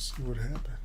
see what happened.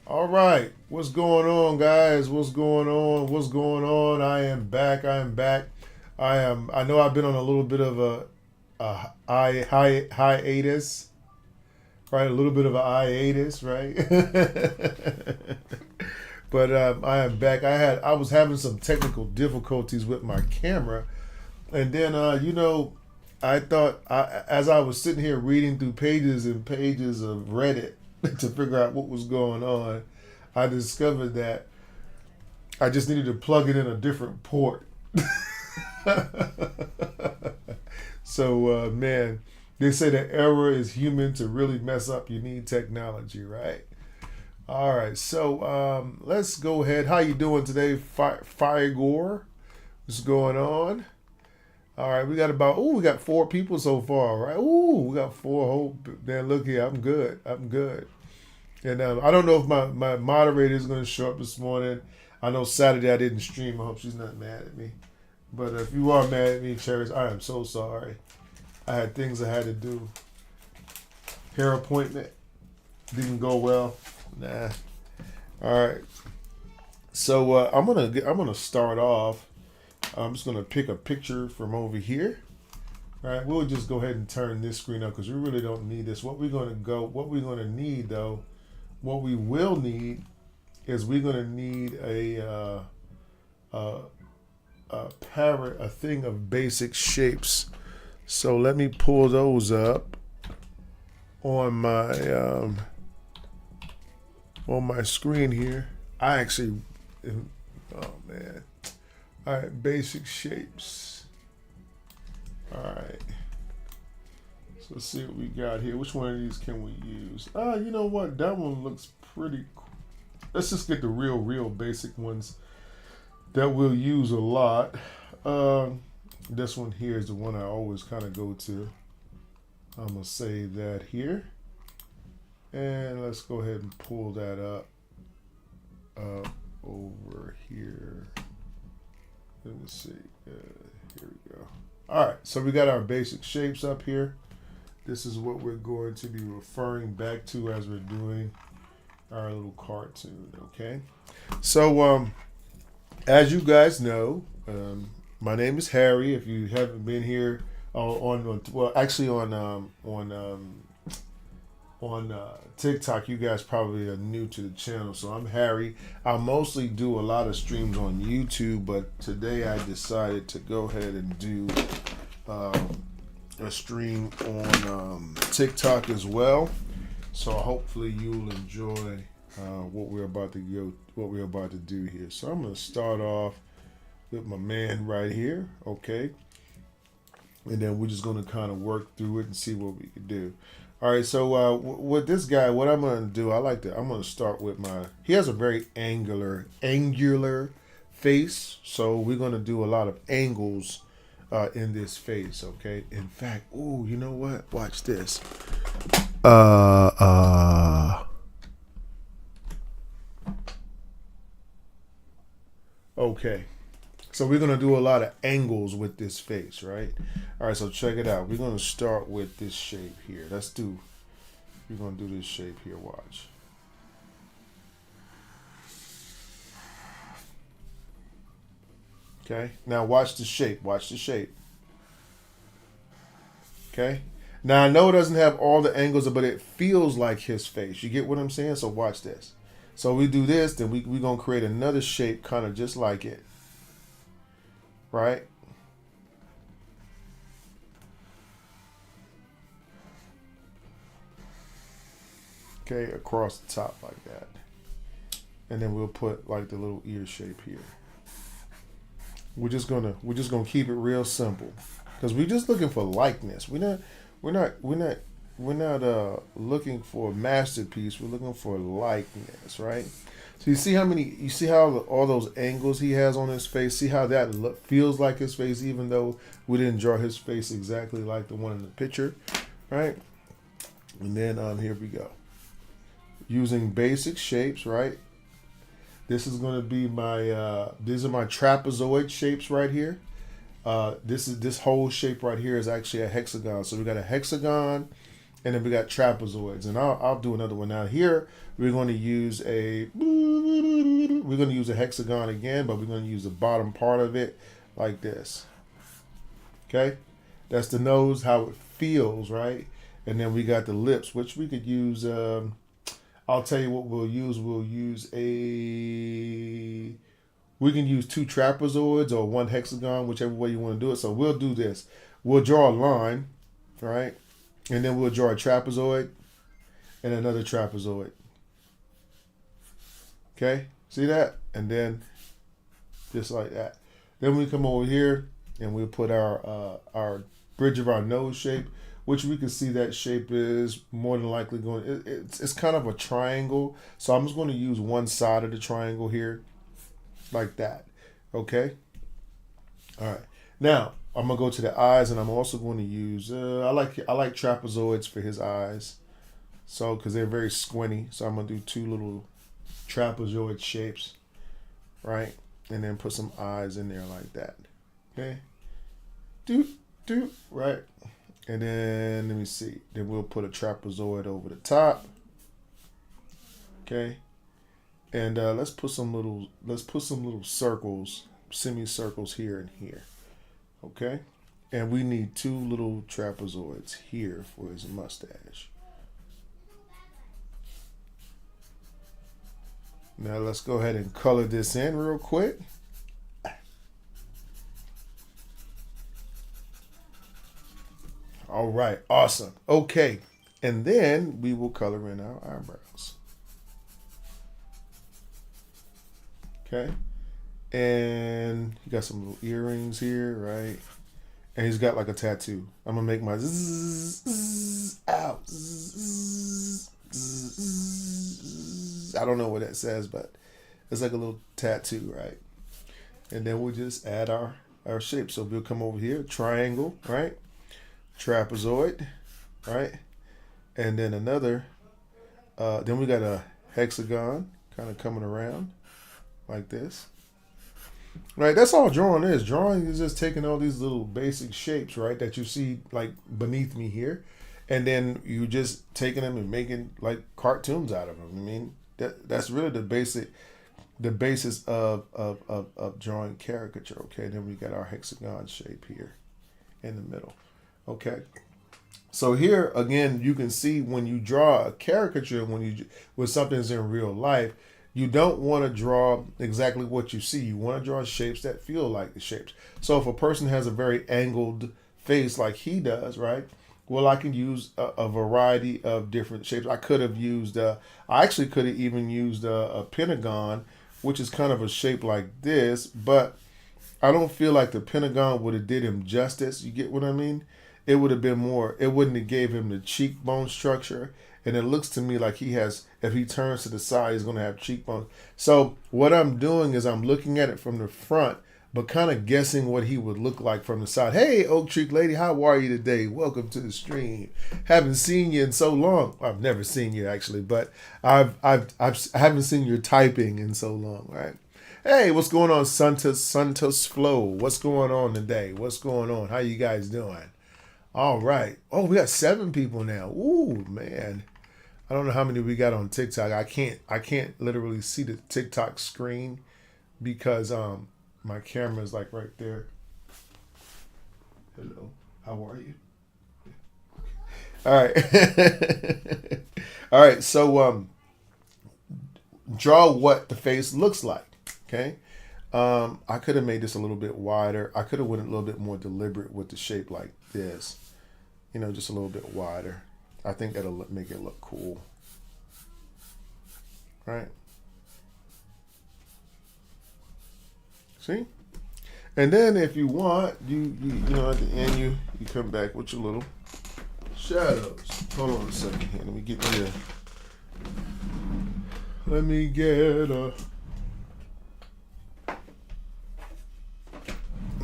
All right, what's going on, guys? What's going on? What's going on? I am back. I am back. I am. I know I've been on a little bit of a hiatus, right? A little bit of a hiatus, right? But I am back. I was having some technical difficulties with my camera, and then I thought as I was sitting here reading through pages and pages of Reddit to figure out what was going on, I discovered that I just needed to plug it in a different port. So, man, they say that error is human. To really mess up, you need technology, right? All right, so let's go ahead. How you doing today, Fire? What's going on? All right, we got four people so far, right? Ooh, we got four whole. Man, look here, I'm good. I'm good. And I don't know if my moderator is going to show up this morning. I know Saturday I didn't stream. I hope she's not mad at me. But if you are mad at me, Cherries, I am so sorry. I had things I had to do. Hair appointment didn't go well. Nah. All right. So I'm gonna start off. I'm just gonna pick a picture from over here. All right. We'll just go ahead and turn this screen up because we really don't need this. What we're gonna need though. What we will need is we're gonna need a a thing of basic shapes. So let me pull those up on my screen here. I actually, oh man. All right, basic shapes. All right. So let's see what we got here. Which one of these can we use? You know what? That one looks pretty cool. Let's just get the real basic ones that we'll use a lot. This one here is the one I always kind of go to. I'm going to save that here. And let's go ahead and pull that up over here. Let me see. Here we go. All right, so we got our basic shapes up here. This is what we're going to be referring back to as we're doing our little cartoon, okay? So, as you guys know, my name is Harry. If you haven't been here on TikTok, you guys probably are new to the channel. So I'm Harry. I mostly do a lot of streams on YouTube, but today I decided to go ahead and do a stream on TikTok as well. So hopefully you'll enjoy what we're about to do here. So I'm going to start off with my man right here, okay? And then we're just going to kind of work through it and see what we can do. All right, so with this guy, what I'm going to do, I'm going to start with he has a very angular face. So we're going to do a lot of angles in this face, okay? In fact, ooh, you know what? Watch this. Okay. So we're going to do a lot of angles with this face, right? All right, so check it out. We're going to start with this shape here. We're going to do this shape here, watch. Okay, now watch the shape. Okay, now I know it doesn't have all the angles, but it feels like his face. You get what I'm saying? So watch this. So we do this, then we're going to create another shape kind of just like it. Right? Okay, across the top like that. And then we'll put like the little ear shape here. We're just gonna keep it real simple. Because we're just looking for likeness. We're not looking for a masterpiece. We're looking for likeness, right? So you see how all those angles he has on his face. See how that feels like his face, even though we didn't draw his face exactly like the one in the picture, right? And then here we go. Using basic shapes, right? This is going to be these are my trapezoid shapes right here. This whole shape right here is actually a hexagon. So we got a hexagon, And then we got trapezoids, and I'll do another one. Now here we're going to use a hexagon again, but we're going to use the bottom part of it like this. Okay, that's the nose, how it feels, right? And then we got the lips, which we could use. I'll tell you what we'll use. We can use 2 trapezoids or 1 hexagon, whichever way you want to do it. So we'll do this. We'll draw a line, right? And then we'll draw a trapezoid and another trapezoid. Okay, see that? And then just like that. Then we come over here and we'll put our bridge of our nose shape, which we can see that shape is more than likely going. It's kind of a triangle. So I'm just going to use one side of the triangle here, like that. Okay. All right. Now I'm gonna go to the eyes, and I'm also going to use. I like trapezoids for his eyes, so because they're very squinty. So I'm gonna do 2 little trapezoid shapes, right, and then put some eyes in there like that. Okay, right, and then let me see. Then we'll put a trapezoid over the top. Okay, and let's put some little circles, semicircles here and here. Okay, and we need 2 little trapezoids here for his mustache. Now let's go ahead and color this in real quick. All right, awesome. Okay, and then we will color in our eyebrows. Okay. And he got some little earrings here, right? And he's got like a tattoo. I'm gonna make my zzz out. I don't know what that says, but it's like a little tattoo, right? And then we'll just add our shape. So we'll come over here, triangle, right? Trapezoid, right? And then another. Then we got a hexagon, kind of coming around like this. Right, that's all drawing is. Drawing is just taking all these little basic shapes, right, that you see like beneath me here, and then you just taking them and making like cartoons out of them. I mean, that's really the basis of drawing caricature. Okay, then we got our hexagon shape here in the middle. Okay, so here again, you can see when you draw a caricature, when something's in real life. You don't want to draw exactly what you see. You want to draw shapes that feel like the shapes. So if a person has a very angled face like he does, right? Well, I can use a variety of different shapes. I could have used, I actually could have even used a pentagon, which is kind of a shape like this, but I don't feel like the pentagon would have did him justice. You get what I mean? It would have been more, it wouldn't have gave him the cheekbone structure. And it looks to me like he has, if he turns to the side, he's going to have cheekbones. So what I'm doing is I'm looking at it from the front, but kind of guessing what he would look like from the side. Hey, Oak Tree Lady, how are you today? Welcome to the stream. Haven't seen you in so long. I've never seen you actually, but I haven't seen your typing in so long, right? Hey, what's going on, Santos Flow? What's going on today? What's going on? How you guys doing? All right. Oh, we got 7 people now. Ooh, man. I don't know how many we got on TikTok. I can't literally see the TikTok screen because my camera is like right there. Hello, how are you? All right. All right, so draw what the face looks like, okay? I could have made this a little bit wider. I could have went a little bit more deliberate with the shape like this. You know, just a little bit wider. I think that'll make it look cool. Right? See? And then if you want, you know, at the end you come back with your little shadows. Hold on a second here. Let me get a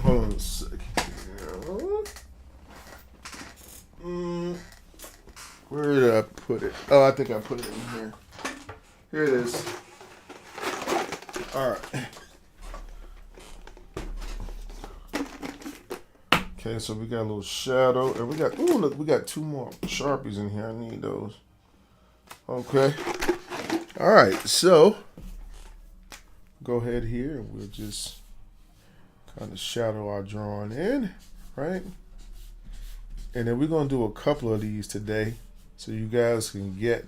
hold on a second here. Where did I put it? Oh, I think I put it in here. Here it is. All right. Okay, so we got a little shadow, and we got, ooh, look, we got 2 more Sharpies in here. I need those. Okay. All right, so go ahead here, and we'll just kind of shadow our drawing in, right? And then we're going to do a couple of these today so you guys can get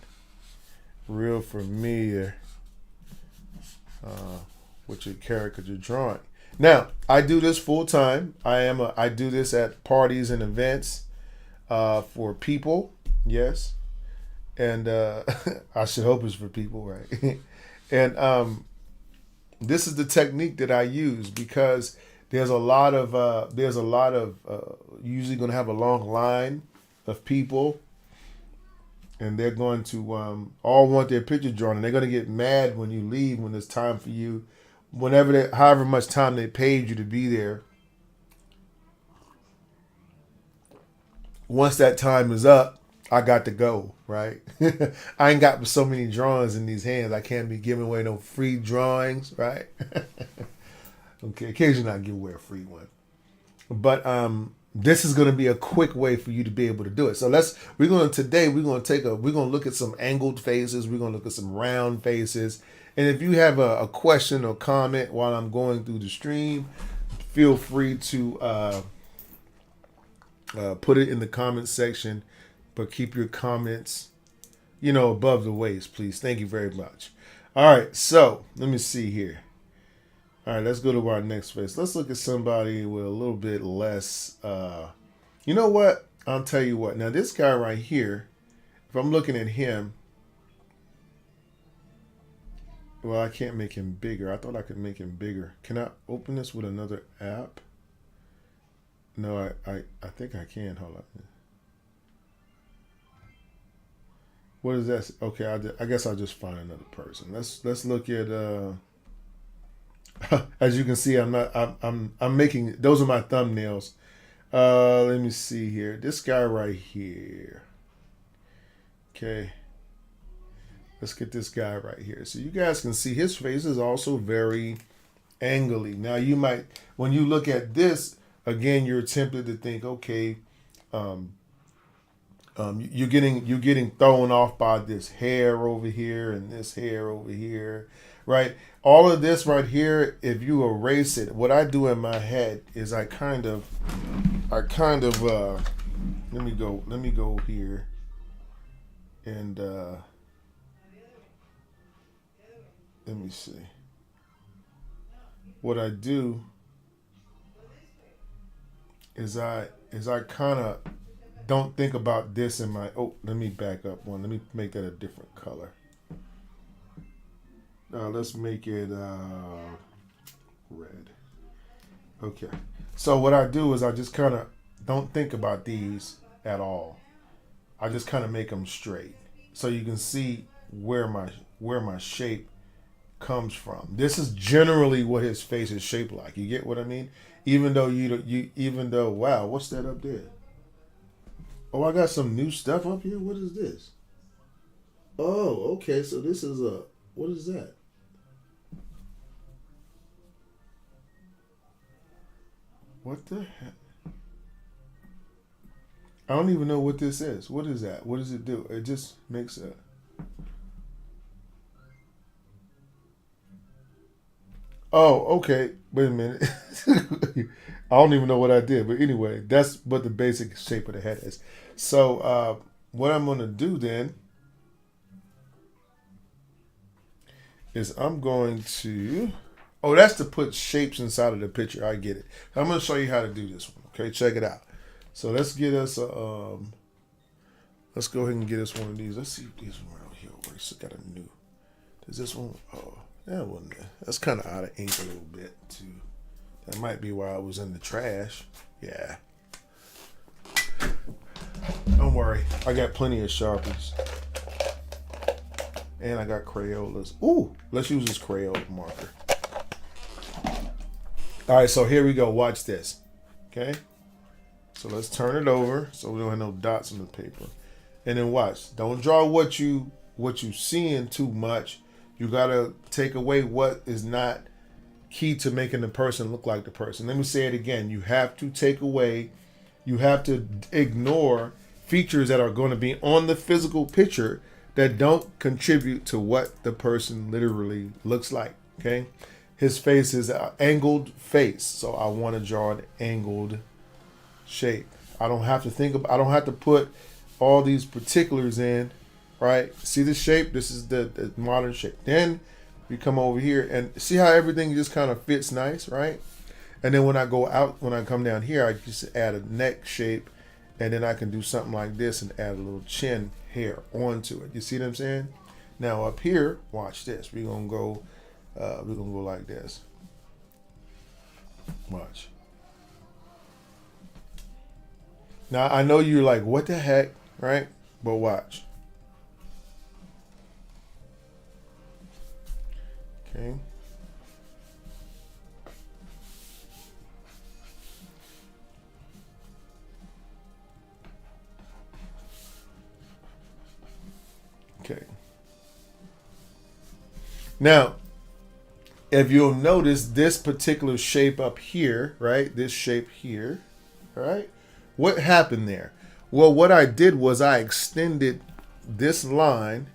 real familiar with your caricature drawing. Now, I do this full time. I do this at parties and events for people, yes. And I should hope it's for people, right? And this is the technique that I use because there's a lot of usually going to have a long line of people, and they're going to all want their picture drawn, and they're going to get mad when you leave when it's time for you, however much time they paid you to be there. Once that time is up, I got to go, right? I ain't got so many drawings in these hands. I can't be giving away no free drawings, right? Okay, occasionally I give away a free one. But this is going to be a quick way for you to be able to do it. So we're going to look at some angled faces. We're going to look at some round faces. And if you have a question or comment while I'm going through the stream, feel free to put it in the comment section, but keep your comments, above the waist, please. Thank you very much. All right, so let me see here. All right, let's go to our next face. Let's look at somebody with a little bit less. You know what? I'll tell you what. Now, this guy right here, if I'm looking at him, well, I can't make him bigger. I thought I could make him bigger. Can I open this with another app? No, I think I can. Hold on. What is that? Okay, I guess I'll just find another person. Let's look at. As you can see, I'm making, those are my thumbnails. Let me see here. This guy right here. Okay. Let's get this guy right here. So you guys can see his face is also very angly. Now you might, when you look at this, again, you're tempted to think, okay, you're getting thrown off by this hair over here and this hair over here, right? All of this right here, if you erase it, what I do in my head is I kind of let me go here and let me see. What I do is I kind of don't think about this in my, let me back up one. Let me make that a different color. Let's make it red. Okay. So what I do is I just kind of don't think about these at all. I just kind of make them straight, so you can see where my shape comes from. This is generally what his face is shaped like. You get what I mean? Even though wow, what's that up there? Oh, I got some new stuff up here. What is this? Oh, okay. So this is what is that? What the heck? I don't even know what this is. What is that? What does it do? It just makes a... Oh, okay. Wait a minute. I don't even know what I did. But anyway, that's what the basic shape of the head is. So what I'm going to do then is I'm going to... Oh, that's to put shapes inside of the picture. I get it. I'm going to show you how to do this one. Okay, check it out. So let's get us let's go ahead and get us one of these. Let's see if these one around here works. Got a new. Does this one? Oh, that one. That's kind of out of ink a little bit too. That might be why I was in the trash. Yeah. Don't worry. I got plenty of Sharpies. And I got Crayolas. Ooh, let's use this Crayola marker. All right, so here we go. Watch this. Okay. So let's turn it over so we don't have no dots on the paper. And then watch. Don't draw what you seeing too much. You gotta take away what is not key to making the person look like the person. Let me say it again. You have to take away, you have to ignore features that are going to be on the physical picture that don't contribute to what the person literally looks like. Okay. His face is an angled face. So I want to draw an angled shape. I don't have to put all these particulars in, right? See the shape? This is the modern shape. Then we come over here and see how everything just kind of fits nice, right? And then when I come down here, I just add a neck shape, and then I can do something like this and add a little chin hair onto it. You see what I'm saying? Now up here, watch this. We're gonna go like this. Watch. Now I know you're like, what the heck, right? But watch. Okay. Okay. Now, if you'll notice this particular shape up here, right? This shape here, right? What happened there? Well, what I did was I extended this line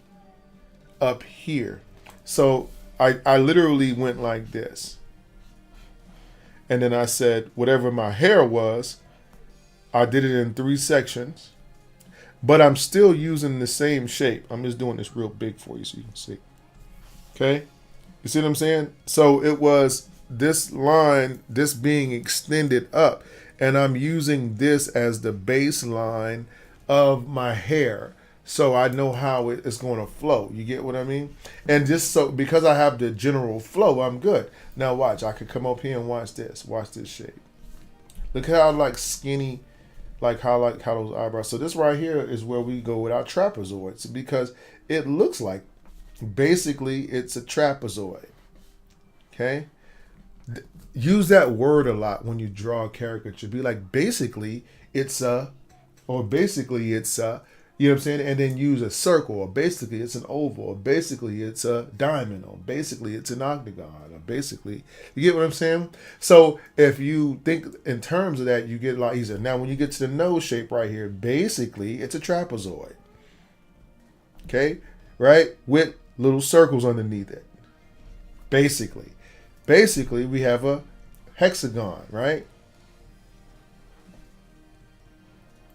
up here. So I literally went like this. And then I said, whatever my hair was, I did it in 3 sections. But I'm still using the same shape. I'm just doing this real big for you so you can see. Okay? You see what I'm saying? So it was this line, this being extended up. And I'm using this as the baseline of my hair. So I know how it's going to flow. You get what I mean? And just so, because I have the general flow, I'm good. Now watch, I could come up here and watch this. Watch this shape. Look how like skinny, how those eyebrows. So this right here is where we go with our trapezoids, because it looks like basically it's a trapezoid. Okay? Use that word a lot when you draw a caricature. Be like, basically it's a, or basically it's a, you know what I'm saying? And then use a circle, or basically it's an oval, or basically it's a diamond, or basically it's an octagon, or basically, you get what I'm saying? So if you think in terms of that, you get a lot easier. Now, when you get to the nose shape right here, basically it's a trapezoid. Okay? Right? With little circles underneath it. Basically. Basically, we have a hexagon, right?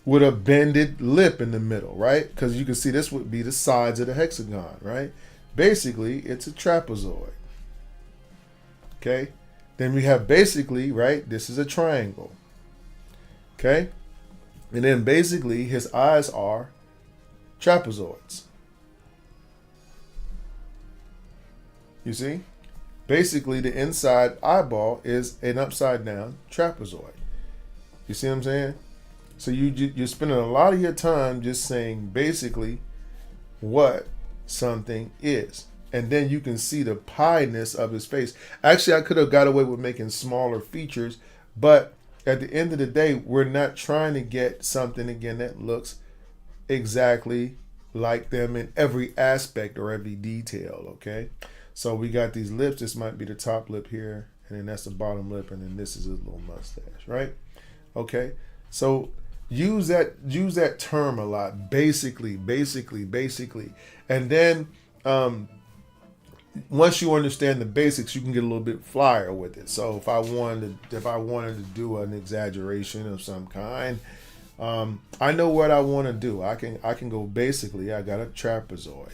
With a bended lip in the middle, right? Because you can see this would be the sides of the hexagon, right? Basically, it's a trapezoid. Okay? Then we have basically, right? This is a triangle. Okay? And then basically, his eyes are trapezoids. You see? Basically, the inside eyeball is an upside down trapezoid. You see what I'm saying? So you're spending a lot of your time just saying basically what something is. And then you can see the pie-ness of his face. Actually, I could have got away with making smaller features, but at the end of the day, we're not trying to get something, again, that looks exactly like them in every aspect or every detail, okay? So we got these lips. This might be the top lip here, and then that's the bottom lip, and then this is his little mustache, right? Okay, so use that term a lot. Basically, and then once you understand the basics, you can get a little bit flyer with it. So if I wanted to do an exaggeration of some kind, I know what I want to do. I can go basically. I got a trapezoid.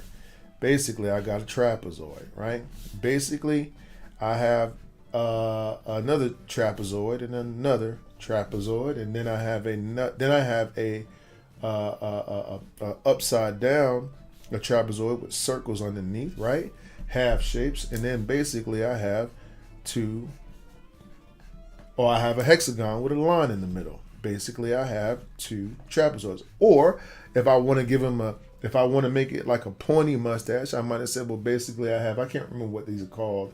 Basically, I got a trapezoid, right? Basically, I have another trapezoid and another trapezoid, and then I have a upside down, a trapezoid with circles underneath, right? Half shapes, and then basically I have I have a hexagon with a line in the middle. Basically, I have 2 trapezoids. Or if I want to give him if I want to make it like a pointy mustache, I might have said, well, basically I can't remember what these are called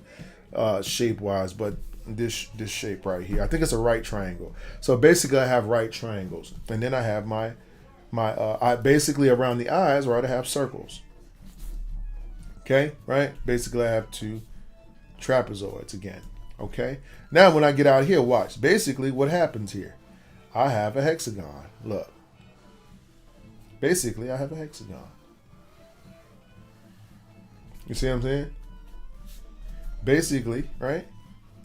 shape-wise, but this shape right here, I think it's a right triangle. So basically I have right triangles. And then I have my I basically around the eyes, right, I have circles. Okay, right? Basically I have 2 trapezoids again. Okay. Now when I get out here, watch. Basically what happens here. I have a hexagon. Look. Basically I have a hexagon. You see what I'm saying? Basically, right?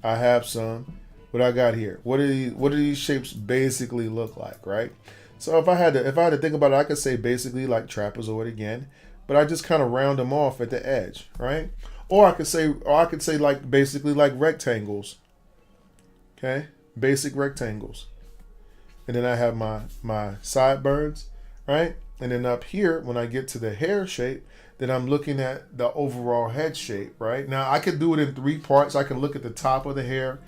I have some. What I got here? What do these shapes basically look like, right? So if I had to think about it, I could say basically like trapezoid again, but I just kind of round them off at the edge, right? Or I could say like basically like rectangles. Okay? Basic rectangles. And then I have my sideburns, right? And then up here, when I get to the hair shape, then I'm looking at the overall head shape, right? Now I could do it in 3 parts. I can look at the top of the hair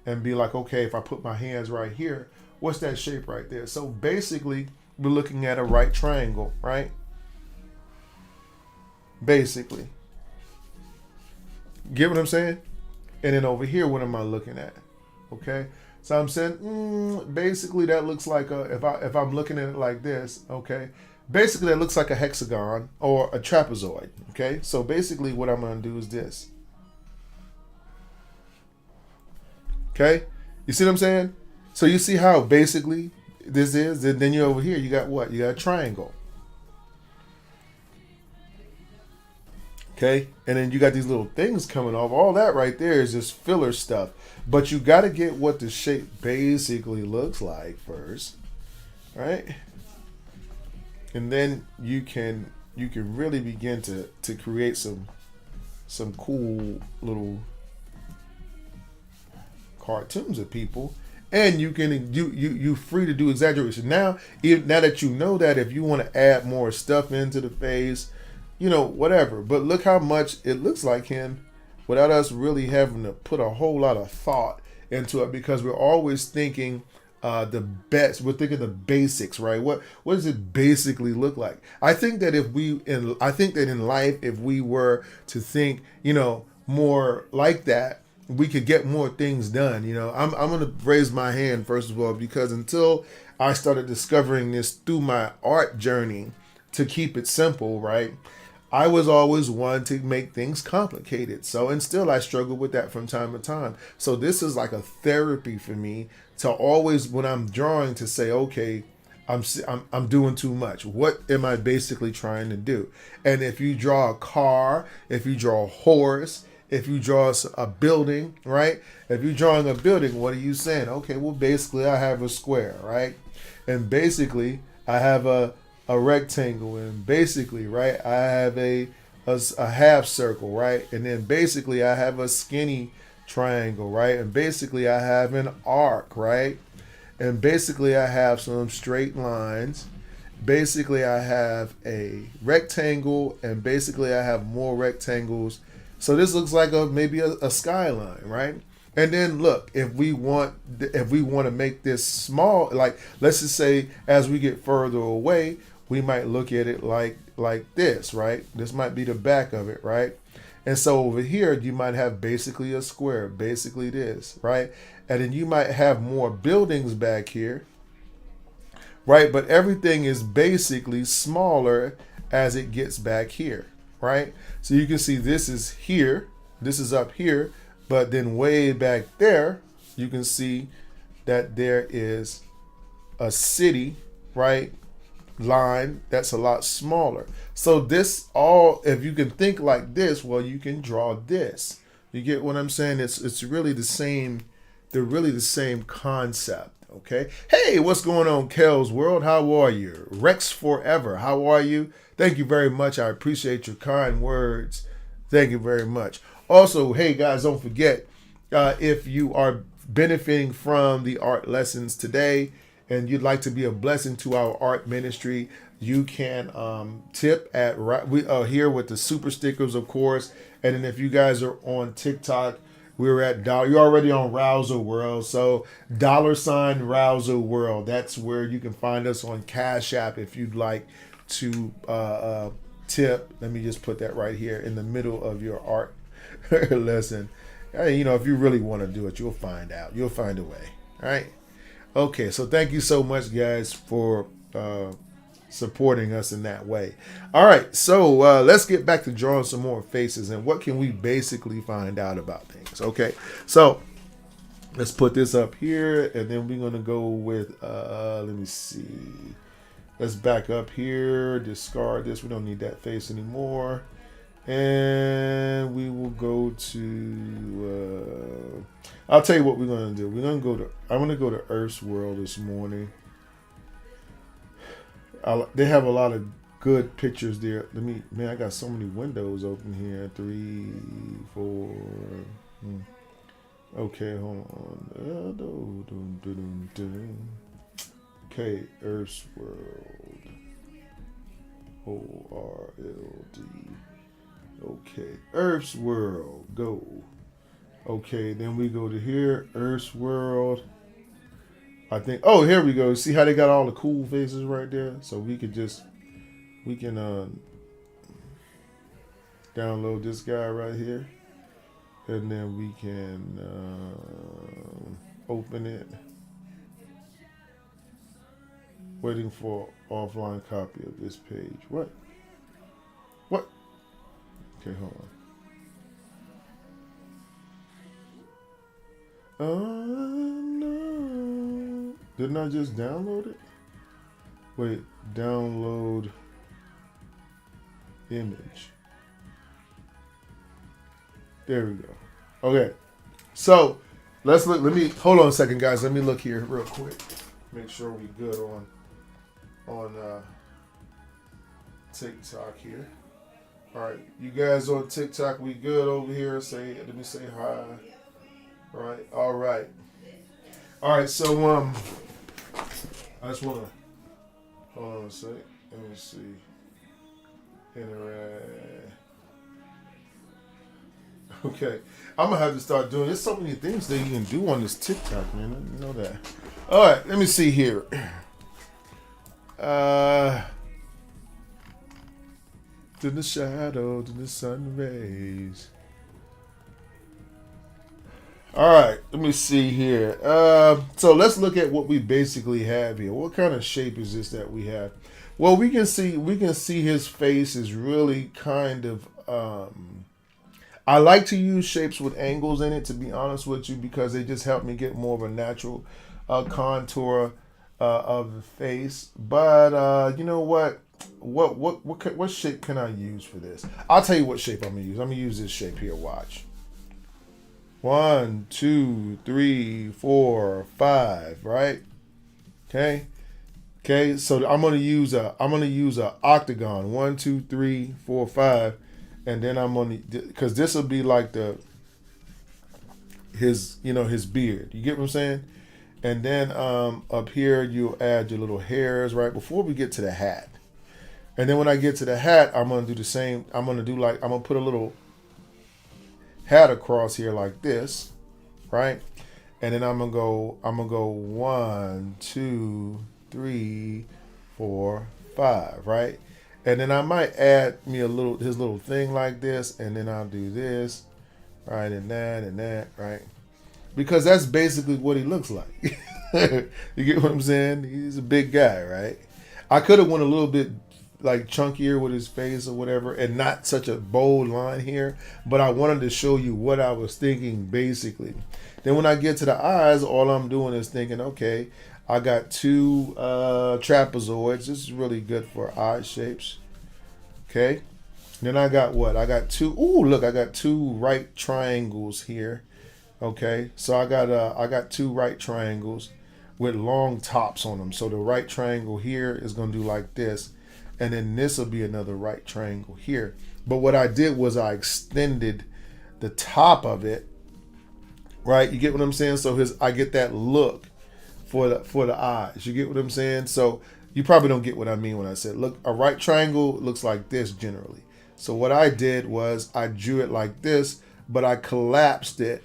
and be like, okay, if I put my hands right here, what's that shape right there? So basically, we're looking at a right triangle, right? Basically. Get what I'm saying? And then over here, what am I looking at? Okay? So I'm saying, basically that looks like if I'm looking at it like this, okay? Basically that looks like a hexagon or a trapezoid, okay? So basically what I'm going to do is this. Okay? You see what I'm saying? So you see how basically this is? Then you're over here, you got what? You got a triangle. Okay? And then you got these little things coming off. All that right there is just filler stuff. But you got to get what the shape basically looks like first. Right? And then you can really begin to create some cool little cartoons of people, and you free to do exaggeration. Now that you know that, if you want to add more stuff into the face, whatever. But look how much it looks like him without us really having to put a whole lot of thought into it, because we're always thinking the best. We're thinking the basics, right? What does it basically look like? I think that in life, if we were to think, more like that, we could get more things done. I'm going to raise my hand first of all, because until I started discovering this through my art journey, to keep it simple, right? I was always one to make things complicated. So, and still I struggle with that from time to time. So this is like a therapy for me to always, when I'm drawing, to say, okay, I'm doing too much. What am I basically trying to do? And if you draw a car, if you draw a horse, if you draw a building, right? If you're drawing a building, what are you saying? Okay, well, basically I have a square, right? And basically I have a rectangle, and basically, right, I have a half circle, right? And then basically I have a skinny triangle, right? And basically I have an arc, right? And basically I have some straight lines. Basically I have a rectangle, and basically I have more rectangles. So this looks like maybe a skyline, right? And then look, if we want to make this small, like let's just say as we get further away, we might look at it like this, right? This might be the back of it, right? And so over here, you might have basically a square, basically this, right? And then you might have more buildings back here, right? But everything is basically smaller as it gets back here, right? So you can see this is here, this is up here, but then way back there, you can see that there is a city, right? Line that's a lot smaller. So this all, if you can think like this, well, you can draw this. You get what I'm saying? It's really the same. They're really the same concept. Okay. Hey, what's going on, Kel's World? How are you? Rex Forever. How are you? Thank you very much. I appreciate your kind words. Thank you very much. Also, hey guys, don't forget, if you are benefiting from the art lessons today, and you'd like to be a blessing to our art ministry, you can tip at we here with the super stickers, of course. And then if you guys are on TikTok, we're at you're already on Rouser World, so $ Rouser World. That's where you can find us on Cash App if you'd like to tip. Let me just put that right here in the middle of your art lesson. Hey, if you really want to do it, you'll find out. You'll find a way. All right. Okay, so thank you so much, guys, for supporting us in that way. All right, so let's get back to drawing some more faces, and what can we basically find out about things. Okay, so Let's put this up here, and then we're gonna go with let me see. Let's back up here, discard this. We don't need that face anymore. And we will go to I'll tell you what we're gonna do. I'm gonna go to Earth's World this morning. They have a lot of good pictures there. Man, I got so many windows open here. 3, 4. Okay, hold on. Okay, Earth's World. ORLD. Okay, Earth's World. Go. Okay, then we go to here, Earth's World. I think. Oh, here we go. See how they got all the cool faces right there? So we can download this guy right here, and then we can open it. Waiting for offline copy of this page. What? Okay, hold on. No. Didn't I just download it? Wait, download image. There we go. Okay. So let's look. Hold on a second, guys. Let me look here real quick. Make sure we good on TikTok here. All right, you guys on TikTok, we good over here? Let me say hi. All right. So I just wanna hold on a sec. Let me see. Interact. Okay, I'm gonna have to start doing. There's so many things that you can do on this TikTok, man. I didn't know that. All right, let me see here. To the shadow, to the sun rays. All right, let me see here. So let's look at what we basically have here. What kind of shape is this that we have? Well, we can see his face is really kind of. I like to use shapes with angles in it, to be honest with you, because they just help me get more of a natural contour of the face. But you know what? What shape can I use for this? I'll tell you what shape I'm gonna use. I'm gonna use this shape here. Watch. 1, 2, 3, 4, 5. Right? Okay. So I'm gonna use a octagon. 1, 2, 3, 4, 5, and then I'm gonna, because this will be like his beard. You get what I'm saying? And then up here you'll add your little hairs right before we get to the hat. And then when I get to the hat, I'm gonna do the same. I'm gonna put a little hat across here like this, right? And then I'm gonna go 1, 2, 3, 4, 5, right? And then I might add me his little thing like this, and then I'll do this, right, and that, right? Because that's basically what he looks like. You get what I'm saying? He's a big guy, right? I could have went a little bit like chunkier with his face or whatever, and not such a bold line here, but I wanted to show you what I was thinking basically. Then when I get to the eyes, all I'm doing is thinking, okay, I got 2 trapezoids. This is really good for eye shapes. Okay. Then I got what? I got 2. Ooh, look, I got 2 right triangles here. Okay. So I got 2 right triangles with long tops on them. So the right triangle here is going to do like this. And then this will be another right triangle here. But what I did was I extended the top of it. Right? You get what I'm saying? So I get that look for the eyes. You get what I'm saying? So you probably don't get what I mean when I said, look, a right triangle looks like this generally. So what I did was I drew it like this, but I collapsed it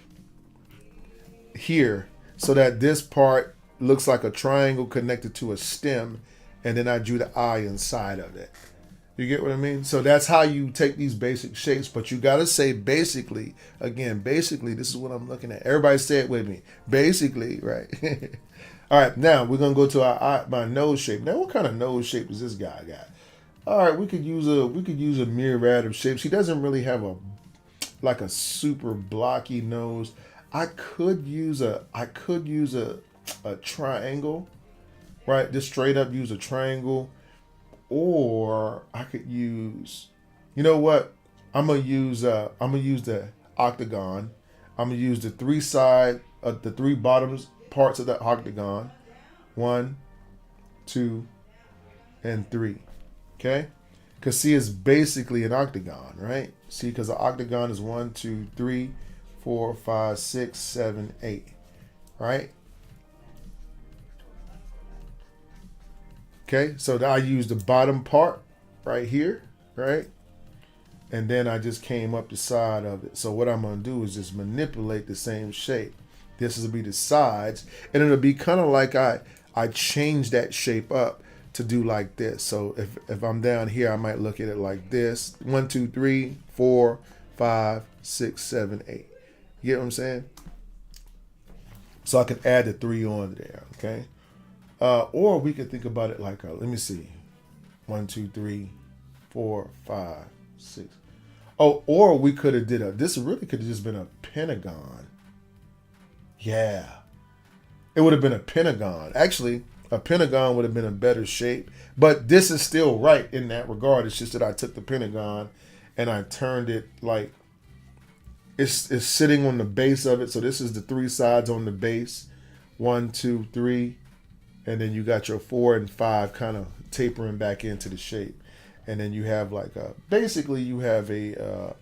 here so that this part looks like a triangle connected to a stem, and then I drew the eye inside of it. You get what I mean? So that's how you take these basic shapes, but you got to say basically. Again, basically, this is what I'm looking at. Everybody say it with me. Basically, right? All right, now we're going to go to my nose shape. Now, what kind of nose shape does this guy got? All right, we could use a myriad of shapes. He doesn't really have a super blocky nose. I could use a triangle, right? Just straight up use a triangle, or I could use, you know what? I'm gonna use the octagon. I'm gonna use the three side the three bottoms parts of the octagon. One, two, and three. Okay? Because see, it's basically an octagon, right? See, because the octagon is 1, 2, 3, 4, 5, 6, 7, 8, right? Okay, so I use the bottom part right here, right? And then I just came up the side of it. So what I'm going to do is just manipulate the same shape. This will be the sides, and it'll be kind of like I change that shape up to do like this. So if I'm down here, I might look at it like this: 1, 2, 3, 4, 5, 6, 7, 8. You get what I'm saying? So I can add the 3 on there. Okay. Or we could think about it like let me see, 1, 2, 3, 4, 5, 6. Oh, or we could have did this really could have just been a pentagon. Yeah. It would have been a pentagon. Actually, a pentagon would have been a better shape. But this is still right in that regard. It's just that I took the pentagon and I turned it like it's sitting on the base of it. So this is the 3 sides on the base. 1, 2, 3. And then you got your 4 and 5 kind of tapering back into the shape. And then you have like basically you have a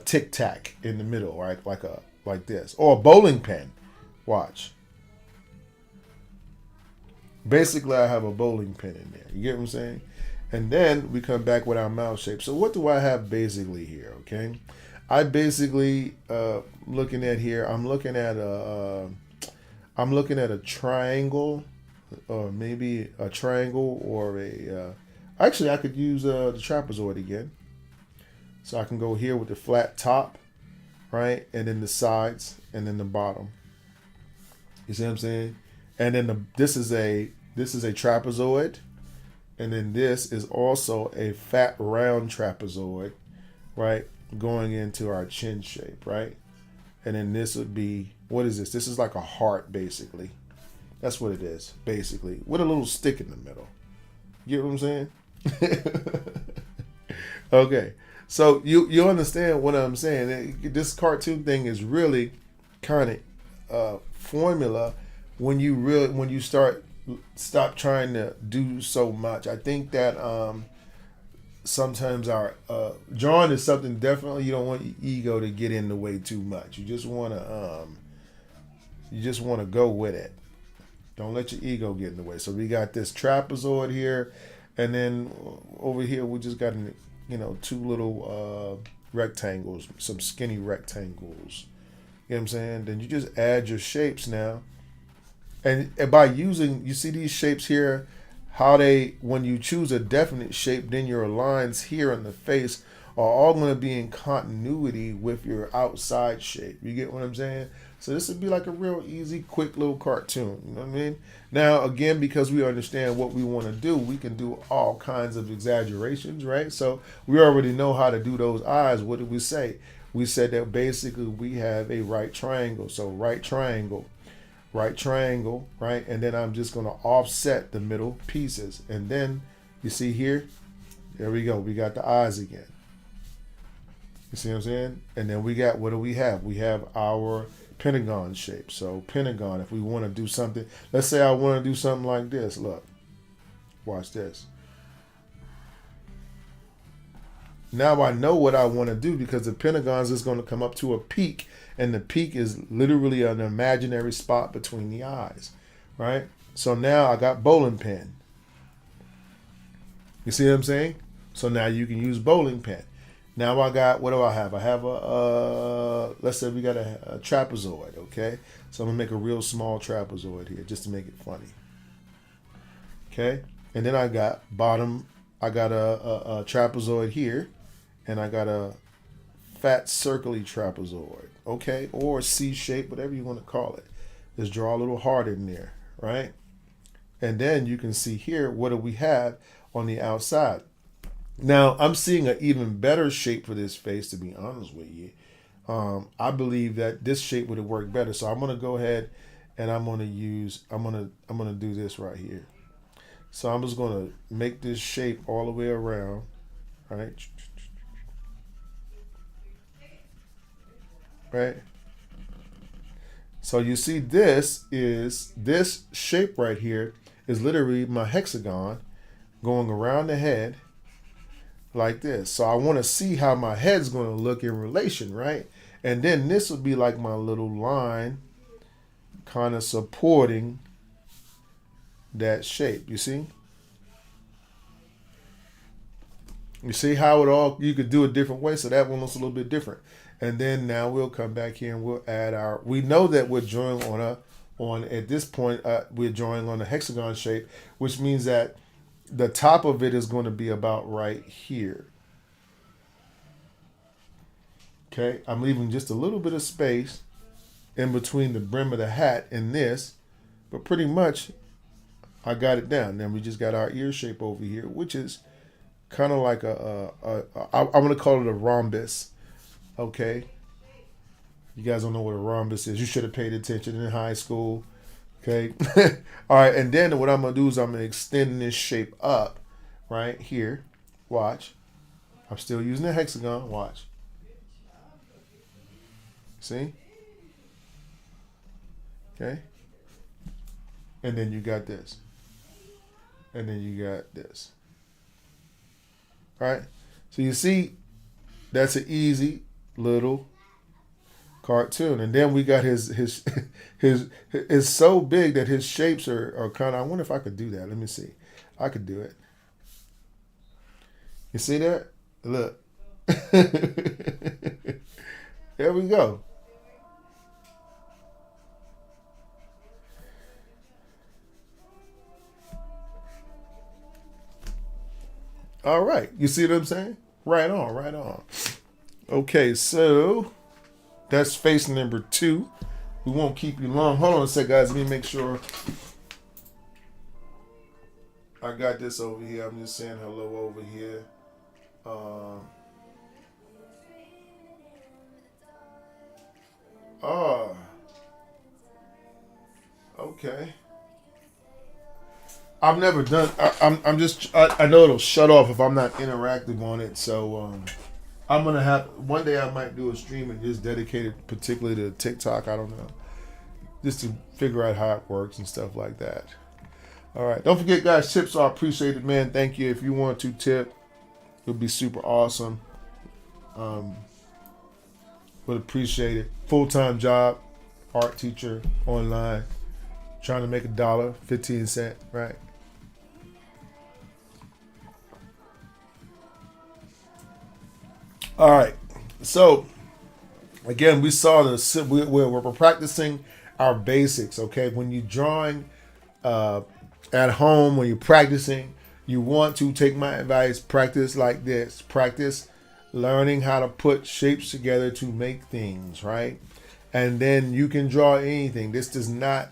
tic tac in the middle, right? Like this, or a bowling pin. Watch. Basically, I have a bowling pin in there. You get what I'm saying? And then we come back with our mouth shape. So what do I have basically here? Okay, I basically looking at here. I'm looking at a triangle, or maybe a triangle, or a. Actually, I could use the trapezoid again. So I can go here with the flat top, right, and then the sides, and then the bottom. You see what I'm saying? And then this is a trapezoid, and then this is also a fat round trapezoid, right, going into our chin shape, right? And then this would be, what is this? This is like a heart, basically. That's what it is, basically, with a little stick in the middle. You get what I'm saying? Okay, so you understand what I'm saying? This cartoon thing is really kind of formula when you stop trying to do so much. I think that sometimes our drawing is something definitely you don't want your ego to get in the way too much. You just want to go with it. Don't let your ego get in the way. So we got this trapezoid here, and then over here we just got 2 little rectangles, some skinny rectangles. You know what I'm saying? Then you just add your shapes now. And by using, you see these shapes here, how when you choose a definite shape, then your lines here in the face are all going to be in continuity with your outside shape. You get what I'm saying? So this would be like a real easy, quick little cartoon. You know what I mean? Now, again, because we understand what we want to do, we can do all kinds of exaggerations, right? So we already know how to do those eyes. What did we say? We said that basically we have a right triangle. So right triangle, right? And then I'm just going to offset the middle pieces. And then you see here, there we go. We got the eyes again. You see what I'm saying? And then we got, what do we have? We have our pentagon shape. So pentagon, if we want to do something, let's say I want to do something like this. Look, watch this. Now I know what I want to do because the pentagon is going to come up to a peak, and the peak is literally an imaginary spot between the eyes, right? So now I got bowling pin. You see what I'm saying? So now you can use bowling pin. Now I got, what do I have? I have let's say we got a trapezoid, okay? So I'm going to make a real small trapezoid here just to make it funny. Okay? And then I got I got a trapezoid here, and I got a fat circly trapezoid, okay? Or C shape, whatever you want to call it. Just draw a little heart in there, right? And then you can see here, what do we have on the outside? Now, I'm seeing an even better shape for this face, to be honest with you. I believe that this shape would have worked better. So I'm gonna go ahead and I'm gonna do this right here. So I'm just gonna make this shape all the way around, right? Right. So you see, this shape right here is literally my hexagon going around the head like this. So I want to see how my head's going to look in relation, right? And then this would be like my little line kind of supporting that shape. You see? You see how it all, you could do it different ways. So that one looks a little bit different. And then now we'll come back here and we'll add we know that we're drawing at this point, we're drawing on a hexagon shape, which means that the top of it is going to be about right here. Okay, I'm leaving just a little bit of space in between the brim of the hat and this, but pretty much I got it down. Then we just got our ear shape over here, which is kind of like I'm going to call it a rhombus. Okay, you guys don't know what a rhombus is. You should have paid attention in high school. Okay, all right, and then what I'm going to do is I'm going to extend this shape up right here. Watch, I'm still using the hexagon. Watch. See? Okay. And then you got this. And then you got this. All right? So you see, that's an easy little cartoon. And then we got his it's so big that his shapes are kind of, I wonder if I could do that. Let me see. I could do it. You see that? Look. There we go. All right. You see what I'm saying? Right on, right on. Okay, so that's face number 2. We won't keep you long. Hold on a sec, guys. Let me make sure I got this over here. I'm just saying hello over here. Oh, okay. I've never done. I'm just. I know it'll shut off if I'm not interactive on it. So I'm gonna have one day. I might do a stream and just dedicate it particularly to TikTok. I don't know, just to figure out how it works and stuff like that. All right. Don't forget, guys. Tips are appreciated, man. Thank you. If you want to tip, it would be super awesome. Would appreciate it. Full-time job, art teacher, online, trying to make $1.15, right? All right. So again, we saw we're practicing our basics. Okay, when you're drawing at home, when you're practicing, you want to take my advice. Practice like this. Practice learning how to put shapes together to make things, right? And then you can draw anything. This is not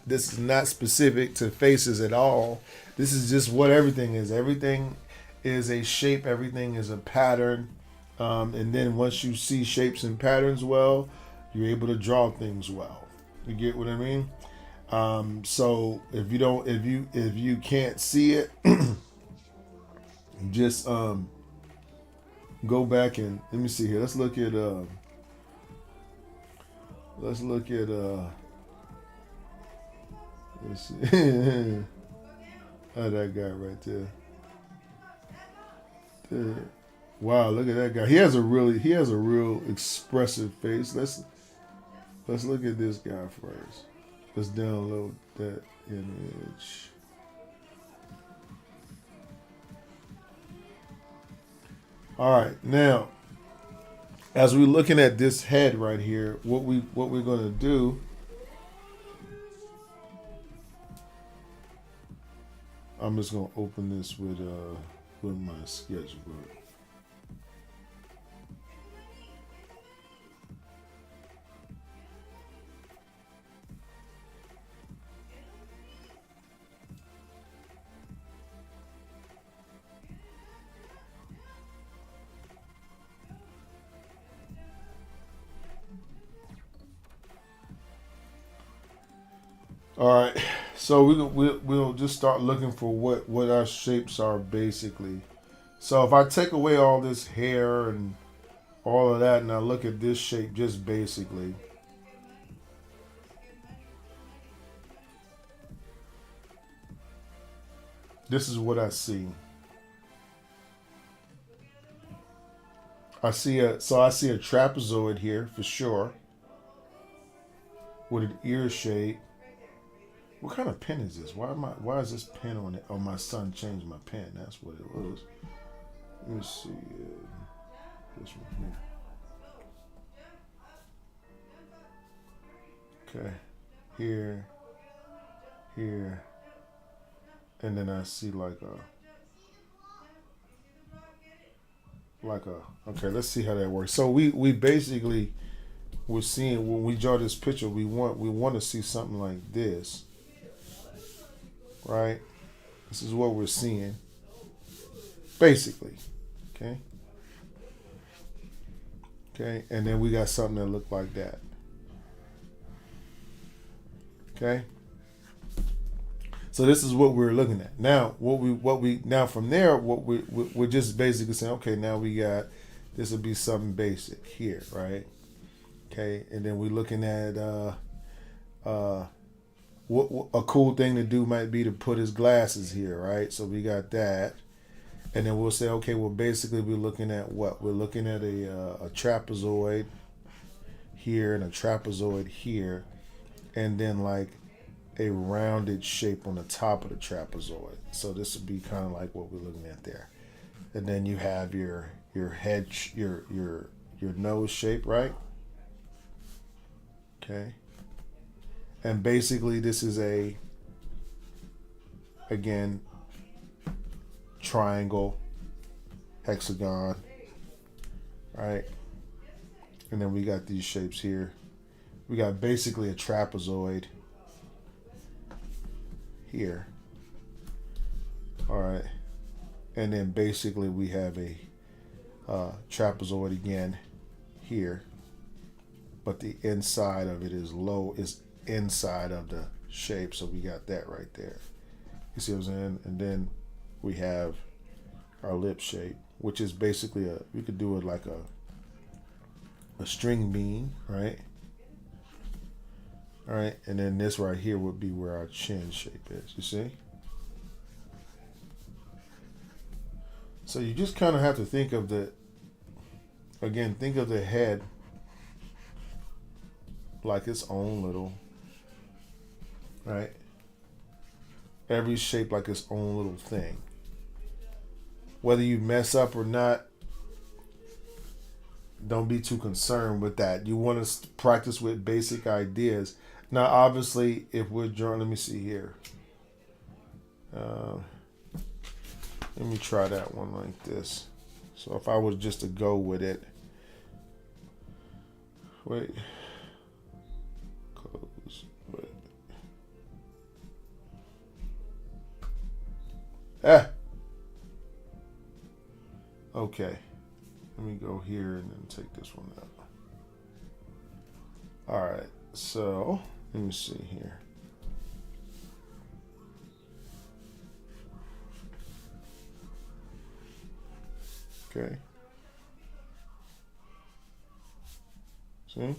specific to faces at all. This is just what everything is. Everything is a shape. Everything is a pattern. And then once you see shapes and patterns well, you're able to draw things well. You get what I mean? So if you can't see it, just go back and let me see here. Let's look at let's see. Oh, that guy right there. Wow, look at that guy. He has a real expressive face. Let's look at this guy first. Let's download that image. All right, now as we're looking at this head right here, what we're gonna do. I'm just gonna open this with my sketchbook. All right, so we'll just start looking for what our shapes are basically. So if I take away all this hair and all of that, and I look at this shape just basically, this is what I see. I see a trapezoid here for sure with an ear shape. What kind of pen is this? Why is this pen on it? Oh, my son changed my pen. That's what it was. Let me see this one here. Okay, here, here, and then I see like a. Okay, let's see how that works. So we basically we're seeing when we draw this picture, we want to see something like this, right? This is what we're seeing, basically. Okay. Okay, and then we got something that looked like that. Okay. So this is what we're looking at now. What we now from there, we're just basically saying, okay, now we got this would be something basic here, right? Okay, and then we're looking at what a cool thing to do might be to put his glasses here, right? So we got that, and then we'll say, okay, well, basically we're looking at what we're looking at a trapezoid here and a trapezoid here, and then like a rounded shape on the top of the trapezoid. So this would be kind of like what we're looking at there. And then you have your head, your nose shape, right? Okay. And basically, this is again triangle, hexagon, right? And then we got these shapes here. We got basically a trapezoid here. All right. And then basically we have a trapezoid again here, but the inside of it is inside of the shape, so we got that right there. You see what I'm saying? And then we have our lip shape, which is basically we could do it like a string bean, right? All right, and then this right here would be where our chin shape is. You see? So you just kind of have to think of think of the head like its own little, right? Every shape like its own little thing. Whether you mess up or not, don't be too concerned with that. You want to practice with basic ideas. Now, obviously, if we're drawing, let me see here. Let me try that one like this. So if I was just to go with it, wait, close, wait. Okay. Let me go here and then take this one out. All right. So let me see here. Okay. See?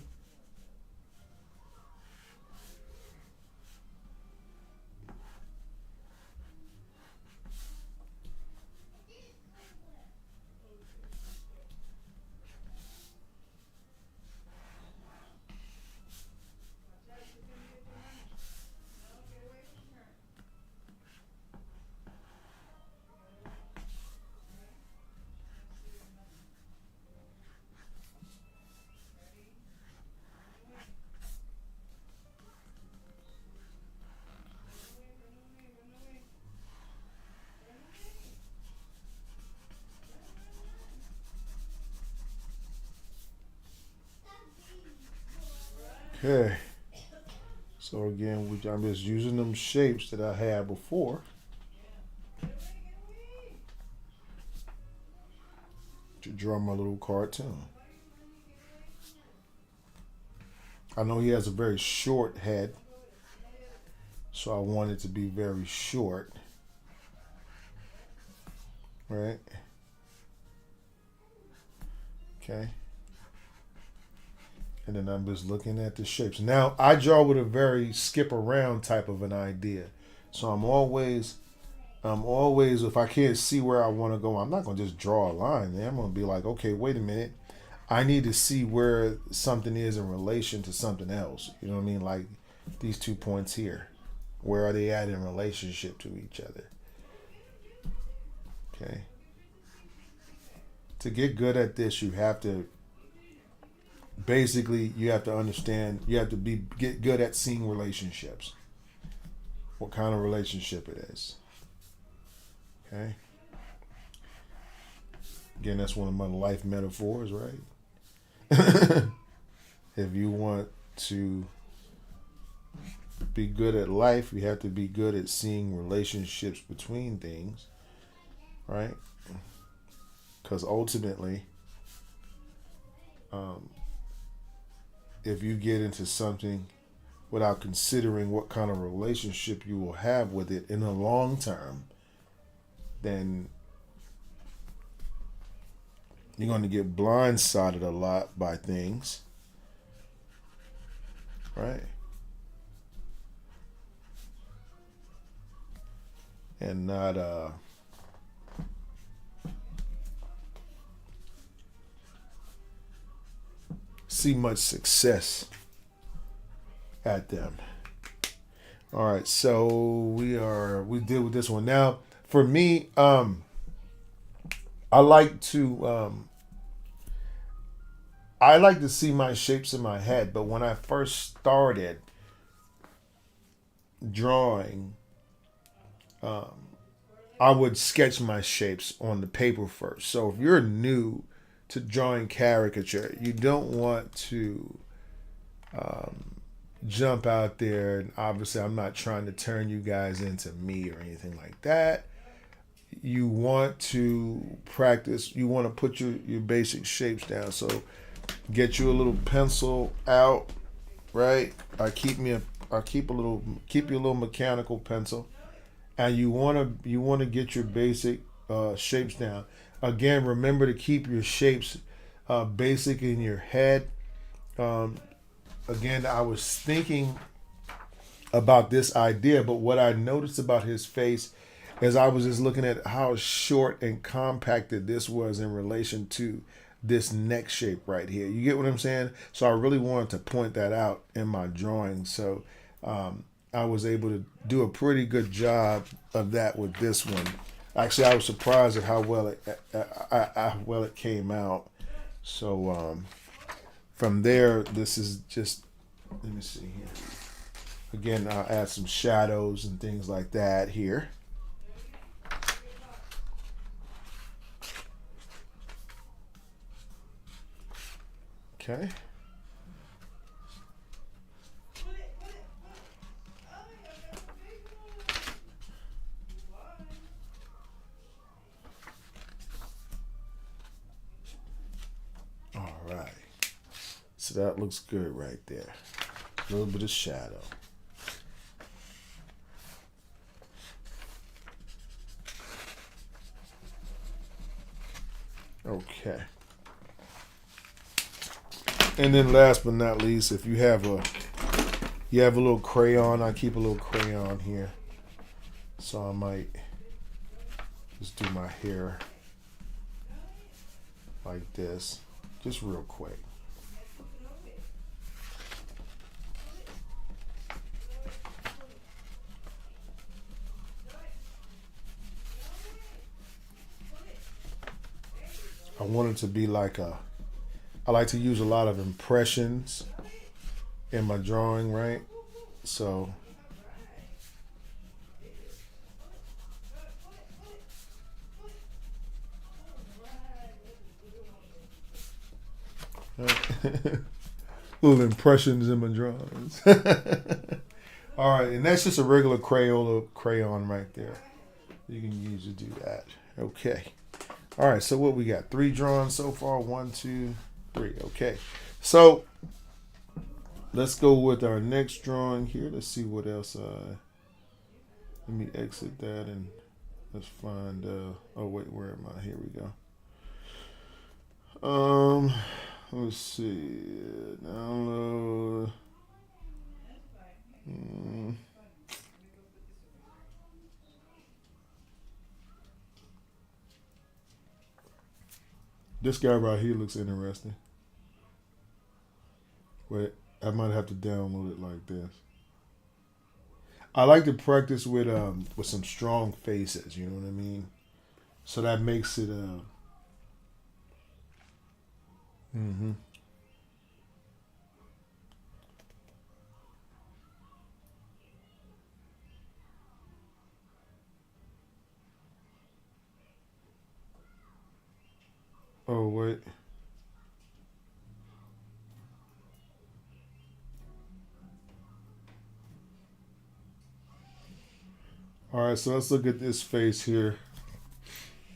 Okay. So again, I'm just using them shapes that I had before to draw my little cartoon. I know he has a very short head, So I want it to be very short, right? Okay. And then I'm just looking at the shapes. Now I draw with a very skip around type of an idea. So I'm always, if I can't see where I want to go, I'm not going to just draw a line there. I'm going to be like, okay, wait a minute. I need to see where something is in relation to something else. You know what I mean? Like these 2 points here. Where are they at in relationship to each other? Okay. To get good at this, you have to understand, you have to get good at seeing relationships. What kind of relationship it is. Okay. Again, that's one of my life metaphors, right? If you want to be good at life, you have to be good at seeing relationships between things, right? Because ultimately, if you get into something without considering what kind of relationship you will have with it in the long term, then you're going to get blindsided a lot by things, right? And not see much success at them. All right, so we deal with this one now. For me, I like to see my shapes in my head, but when I first started drawing, I would sketch my shapes on the paper first. So if you're new to drawing caricature, you don't want to jump out there. And obviously, I'm not trying to turn you guys into me or anything like that. You want to practice. You want to put your basic shapes down. So get you a little pencil out, right? Keep you a little mechanical pencil, and you want to get your basic shapes down. Again, remember to keep your shapes basic in your head. Again, I was thinking about this idea, but what I noticed about his face is I was just looking at how short and compacted this was in relation to this neck shape right here. You get what I'm saying? So I really wanted to point that out in my drawing. So I was able to do a pretty good job of that with this one. Actually, I was surprised at how well it came out. So from there, this is just, let me see here. Again, I'll add some shadows and things like that here. Okay. All right. So that looks good right there. A little bit of shadow. Okay. And then last but not least, if you have a little crayon, I keep a little crayon here. So I might just do my hair like this, just real quick. I want it to be like I like to use a lot of impressions in my drawing, right? So little impressions in my drawings. All right, and that's just a regular crayon right there. You can use to do that. Okay. All right, so what we got? 3 drawn so far. 1, 2, 3. Okay. So let's go with our next drawing here. Let's see what else. Let me exit that and let's find. Oh wait, where am I? Here we go. Um, let's see. Download. Mm, this guy right here looks interesting. Wait, I might have to download it like this. I like to practice with some strong faces. You know what I mean? So that makes it. Mm-hmm. Oh wait. All right. So let's look at this face here.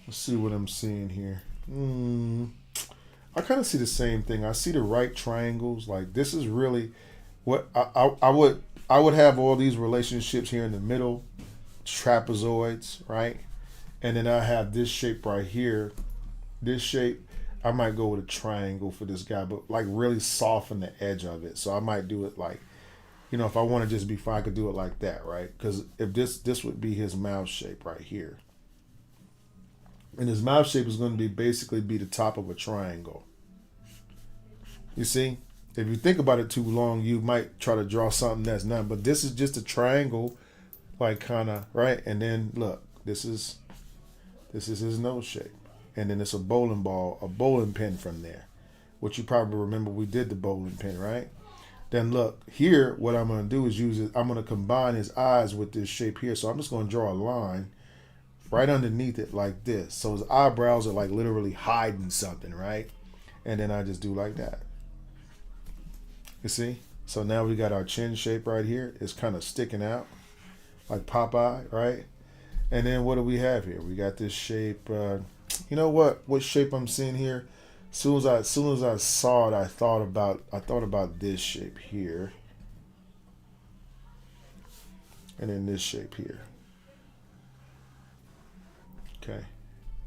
Let's see what I'm seeing here. I kind of see the same thing. I see the right triangles. Like this is really what I would have all these relationships here in the middle, trapezoids, right? And then I have this shape right here. This shape, I might go with a triangle for this guy, but like really soften the edge of it. So I might do it like, if I want to just be fine, I could do it like that, right? Because if this would be his mouth shape right here, and his mouth shape is going to be basically be the top of a triangle. You see, if you think about it too long, you might try to draw something that's not. But this is just a triangle, like kind of right. And then look, this is his nose shape, and then it's a bowling ball, a bowling pin from there, which you probably remember we did the bowling pin, right? Then look here, what I'm going to do is use it. I'm going to combine his eyes with this shape here. So I'm just going to draw a line right underneath it like this. So his eyebrows are like literally hiding something, right? And then I just do like that. You see? So now we got our chin shape right here. It's kind of sticking out like Popeye, right? And then what do we have here? We got this shape. You know what? What shape I'm seeing here? As soon as I saw it, I thought about this shape here, and then this shape here. Okay,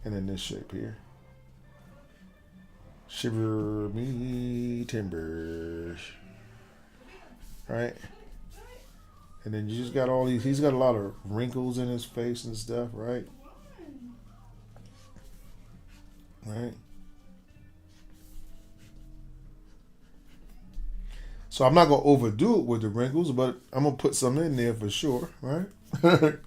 and then this shape here. Shiver me timbers, right? And then you just got all these. He's got a lot of wrinkles in his face and stuff, right? Right. So I'm not gonna overdo it with the wrinkles, but I'm gonna put some in there for sure, right? And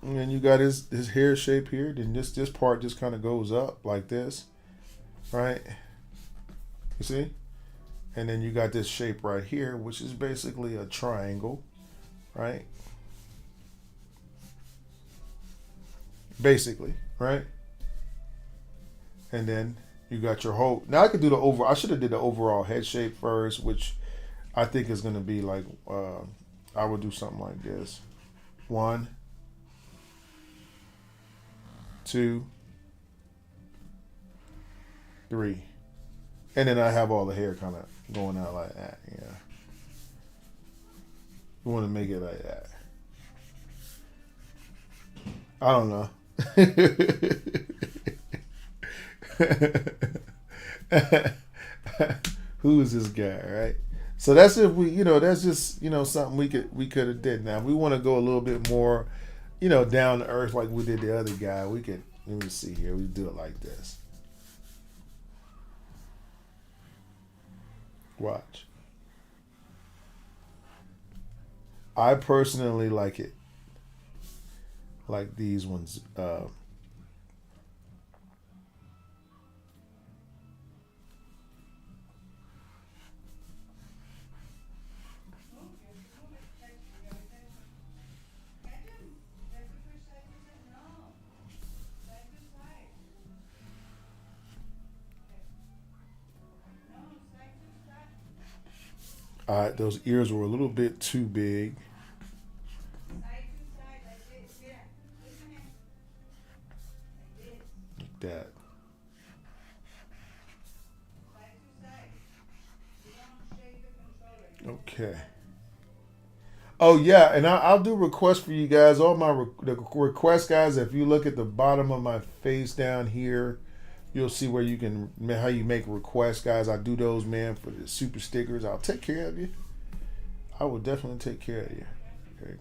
then you got his hair shape here. Then this part just kind of goes up like this, right? You see? And then you got this shape right here, which is basically a triangle, right? Basically, right? And then you got your whole. Now I could do the over. I should have did the overall head shape first, which I think is gonna be like. I would do something like this: one, two, three, and then I have all the hair kind of going out like that. Yeah, you want to make it like that. I don't know. Who is this guy, right? So that's if we, that's just something we could have did. Now if we want to go a little bit more, down to earth like we did the other guy. We could. Let me see here. We do it like this. Watch. I personally like it like these ones. Those ears were a little bit too big. Like that. Okay. Oh yeah, and I'll do requests for you guys. All my the request guys. If you look at the bottom of my face down here, you'll see where you can how you make requests, guys. I do those, man, for the super stickers. I'll take care of you. I will definitely take care of you. Okay.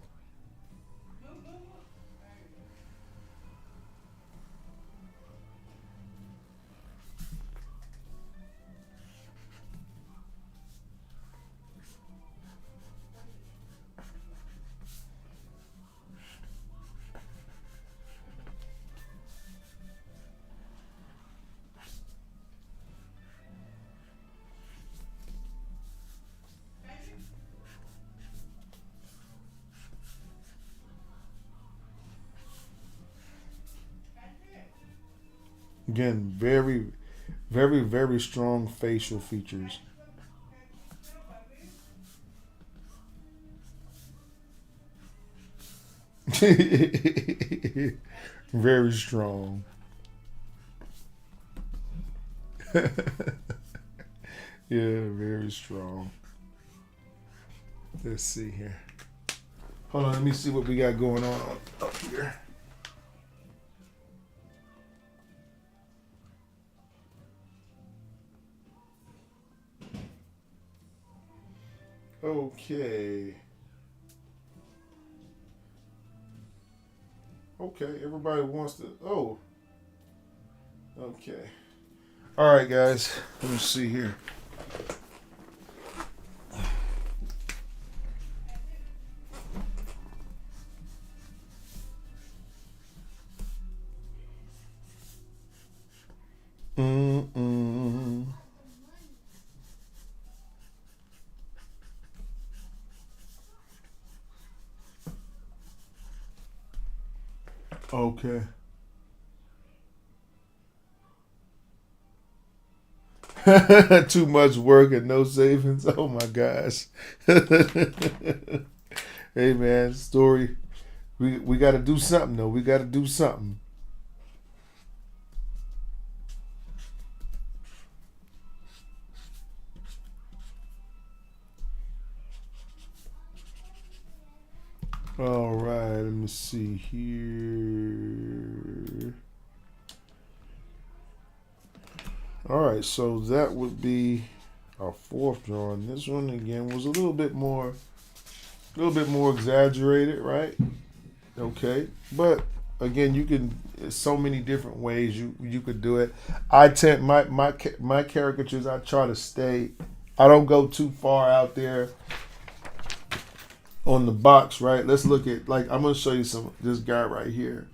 Again, very, very, very strong facial features. Very strong. Yeah, very strong. Let's see here. Hold on, let me see what we got going on up here. Okay. Okay, everybody wants to. Oh, okay. All right, guys. Let me see here. Mm-mm. Okay. Too much work and no savings. Oh my gosh. Hey man, story. We got to do something though. We got to do something. All right. Let me see here. All right. So that would be our fourth drawing. This one again was a little bit more exaggerated, right? Okay, but again, you can. There's so many different ways you could do it. I tend my caricatures. I try to stay. I don't go too far out there on the box, right? Let's look at like I'm gonna show you some this guy right here.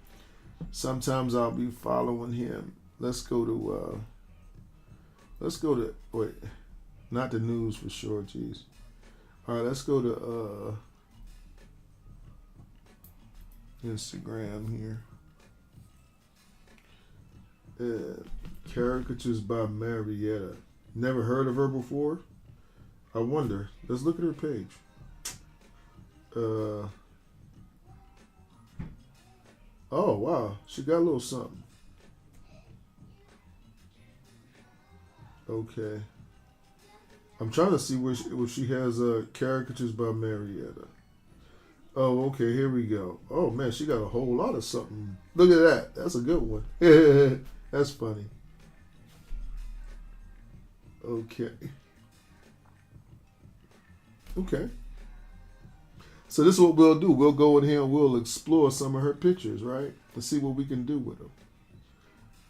Sometimes I'll be following him. Let's go to wait, not the news for sure. Jeez. All right, let's go to Instagram here. Caricatures by Marietta. Never heard of her before? I wonder. Let's look at her page. Oh wow, she got a little something. Okay, I'm trying to see where she has caricatures by Marietta. Oh, okay, here we go. Oh man, she got a whole lot of something. Look at that. That's a good one. That's funny. Okay. Okay. So this is what we'll do. We'll go in here and we'll explore some of her pictures, right? To see what we can do with them.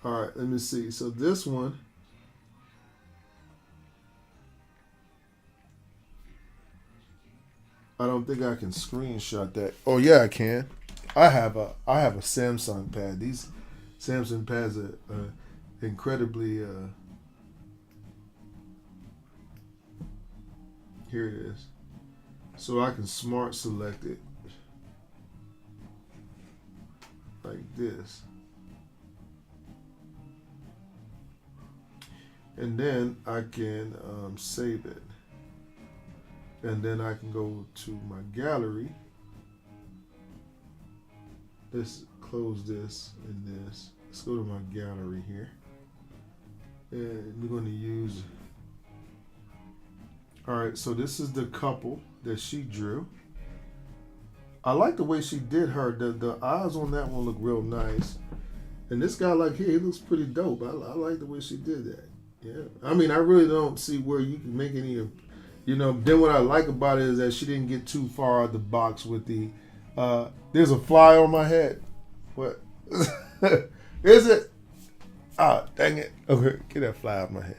All right, let me see. So this one, I don't think I can screenshot that. Oh yeah, I can. I have a Samsung pad. These Samsung pads are incredibly. Here it is. So I can smart select it like this, and then I can save it, and then I can go to my gallery. Let's close this and this. Let's go to my gallery here. And we're going to use. All right, so this is the couple that she drew. I like the way she did her. The eyes on that one look real nice. And this guy like here, he looks pretty dope. I like the way she did that. Yeah. I mean, I really don't see where you can make any, then what I like about it is that she didn't get too far out of the box with the, there's a fly on my head. What? Is it? Ah, dang it. Okay, get that fly out of my head.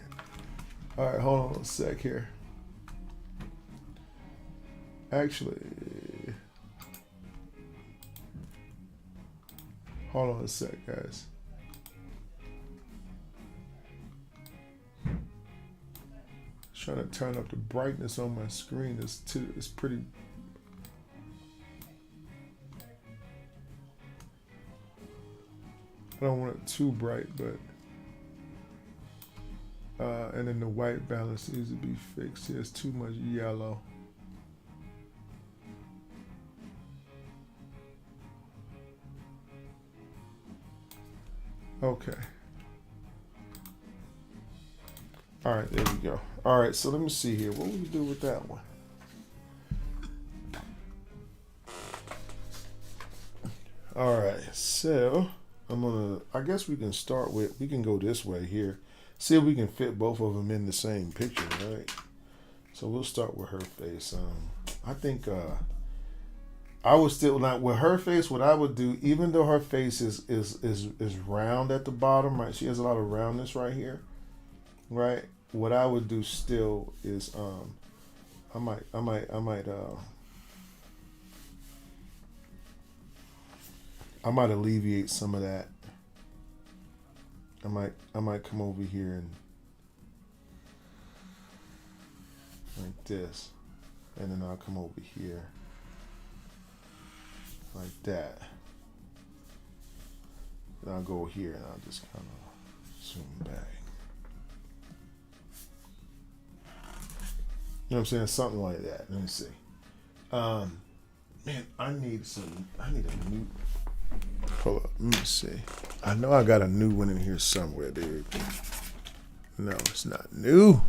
All right, hold on a sec here. Actually, hold on a sec, guys. Trying to turn up the brightness on my screen. It's pretty. I don't want it too bright, but and then the white balance needs to be fixed. There's too much yellow. Okay. All right, there we go. All right, so let me see here. What will we do with that one? All right, so I guess we can we can go this way here. See if we can fit both of them in the same picture, right? So we'll start with her face. I think I would still not with her face. What I would do, even though her face is round at the bottom, right? She has a lot of roundness right here, right? What I would do still is I might alleviate some of that. I might come over here and like this, and then I'll come over here like that. And I'll go here and I'll just kind of zoom back. You know what I'm saying? Something like that. Let me see. Man, I need a new. Hold up. Let me see. I know I got a new one in here somewhere, dude. No, it's not new.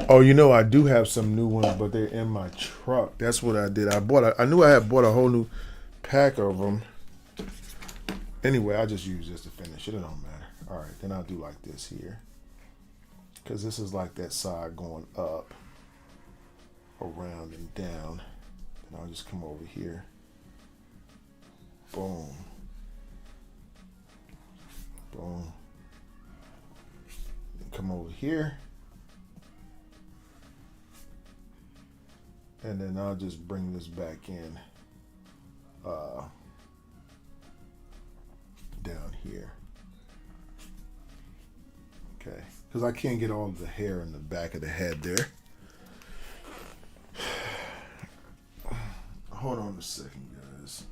Oh, I do have some new ones, but they're in my truck. That's what I did. I knew I had bought a whole new pack of them. Anyway, I just use this to finish it. It don't matter. All right, then I'll do like this here. Because this is like that side going up, around and down. And I'll just come over here. Boom. Boom. And come over here. And then I'll just bring this back in down here. Okay, because I can't get all of the hair in the back of the head there. Hold on a second, guys.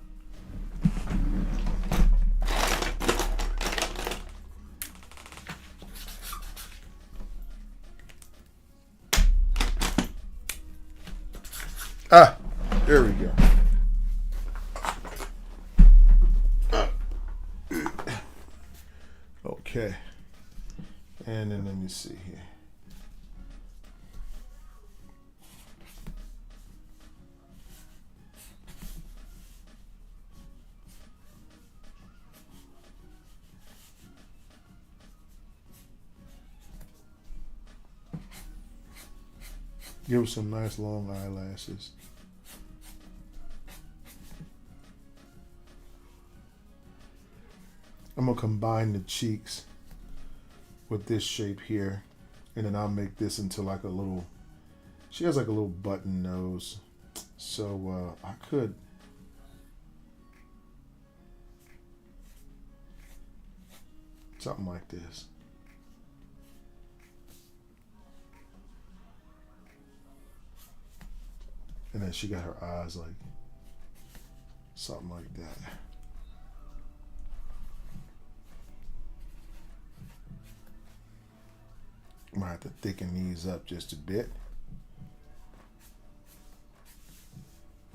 Ah, there we go. Okay. And then let me see here. Give her some nice long eyelashes. I'm going to combine the cheeks with this shape here, and then I'll make this into like a little, she has like a little button nose, so I could something like this. And then she got her eyes like something like that. I might have to thicken these up just a bit.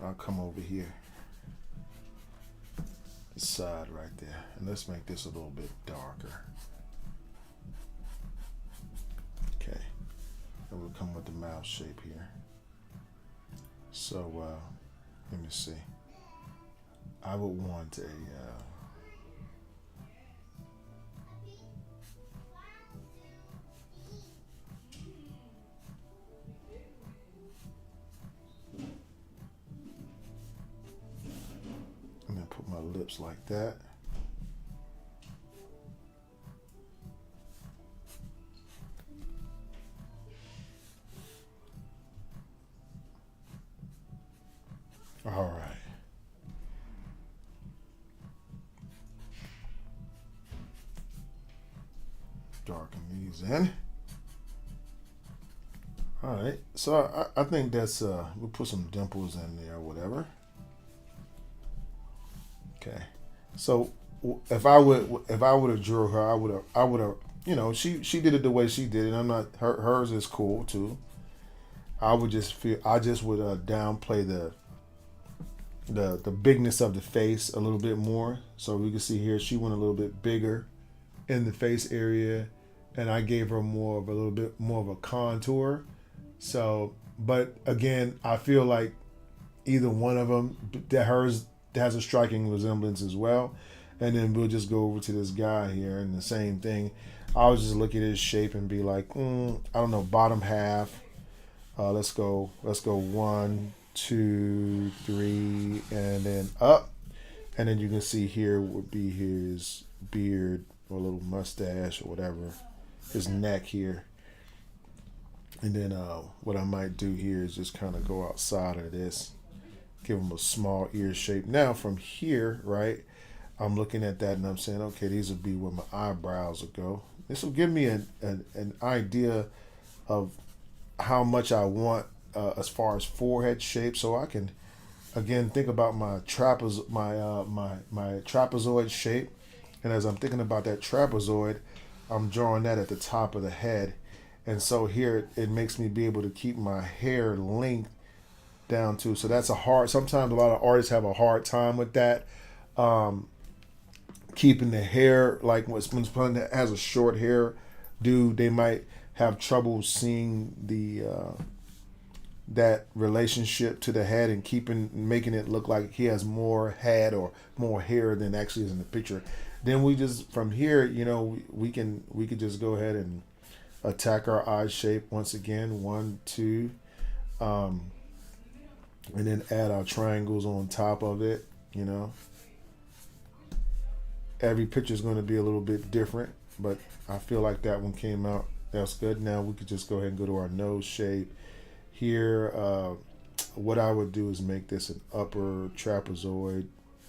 I'll come over here, the side right there, and let's make this a little bit darker. Okay, It will come with the mouth shape here. So let me see. I would want a I'm gonna put my lips like that. All right. Darken these in. All right. So I think that's we'll put some dimples in there or whatever. Okay. So if I would have drew her, I would have she did it the way she did it. I'm not hers is cool too. I just would downplay the bigness of the face a little bit more. So we can see here she went a little bit bigger in the face area, and I gave her a little bit more of a contour. So, but again, I feel like either one of them, that hers has a striking resemblance as well. And then we'll just go over to this guy here, and the same thing. I was just look at his shape and be like, I don't know, bottom half. Let's go 1, 2, 3, and then up. And then you can see here would be his beard or a little mustache or whatever, his neck here. And then what I might do here is just kind of go outside of this, give him a small ear shape. Now from here, right, I'm looking at that and I'm saying, okay, these will be where my eyebrows will go. This will give me an idea of how much I want as far as forehead shape, so I can again think about my trapezoid shape. And as I'm thinking about that trapezoid, I'm drawing that at the top of the head. And so here it makes me be able to keep my hair length down to. So that's sometimes a lot of artists have a hard time with that. Keeping the hair, like when someone that has a short hair dude, they might have trouble seeing that relationship to the head and making it look like he has more head or more hair than actually is in the picture. Then we just from here, we could just go ahead and attack our eye shape once again. 1, 2, and then add our triangles on top of it. Every picture is going to be a little bit different, but I feel like that one came out. That's good. Now we could just go ahead and go to our nose shape. Here, what I would do is make this an upper trapezoid,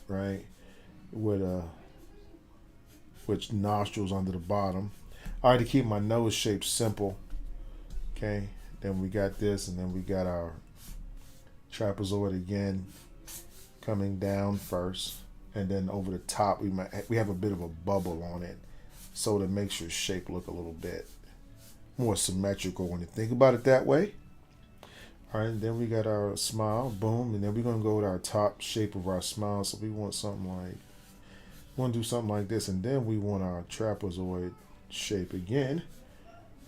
right, with nostrils under the bottom. All right, to keep my nose shape simple. Okay, then we got this, and then we got our trapezoid again coming down first, and then over the top we have a bit of a bubble on it, so that makes your shape look a little bit more symmetrical when you think about it that way. All right, then we got our smile, boom, and then we're gonna go with our top shape of our smile. So we want to do something like this, and then we want our trapezoid shape again.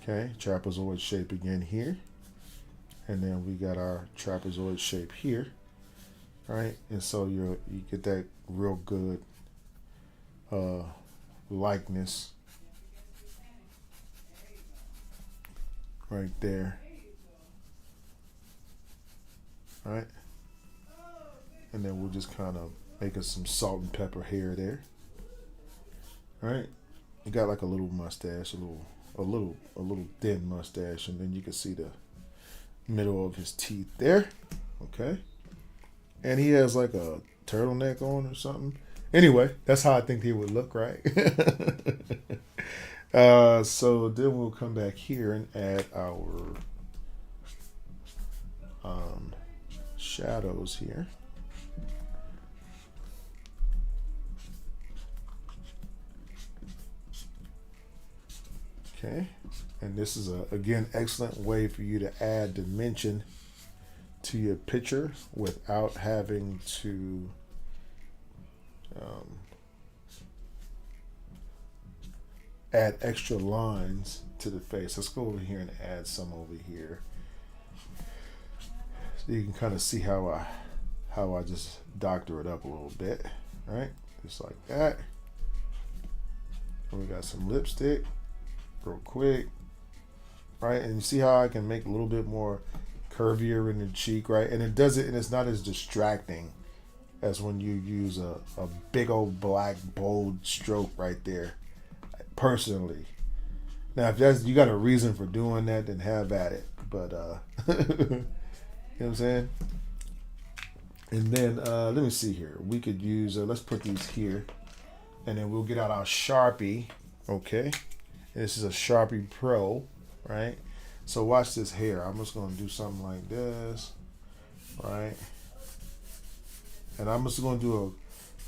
Okay, trapezoid shape again here, and then we got our trapezoid shape here. All right, and so you get that real good likeness right there. All right, and then we'll just kind of make us some salt and pepper hair there. All right, you got like a little mustache, a little thin mustache, and then you can see the middle of his teeth there. Okay, and he has like a turtleneck on or something. Anyway, that's how I think he would look, right? So then we'll come back here and add our shadows here. Okay, and this is again excellent way for you to add dimension to your picture without having to add extra lines to the face. Let's go over here and add some over here, so you can kind of see how I just doctor it up a little bit, right? Just like that. And we got some lipstick, real quick, right? And you see how I can make a little bit more curvier in the cheek, right? And it does it, and it's not as distracting as when you use a big old black bold stroke right there. Personally, now if that's, you got a reason for doing that, then have at it. But you know what I'm saying? And then let me see here. We could use let's put these here, and then we'll get out our Sharpie. Okay, and this is a Sharpie Pro, right? So watch this hair. I'm just gonna do something like this, right? And I'm just gonna do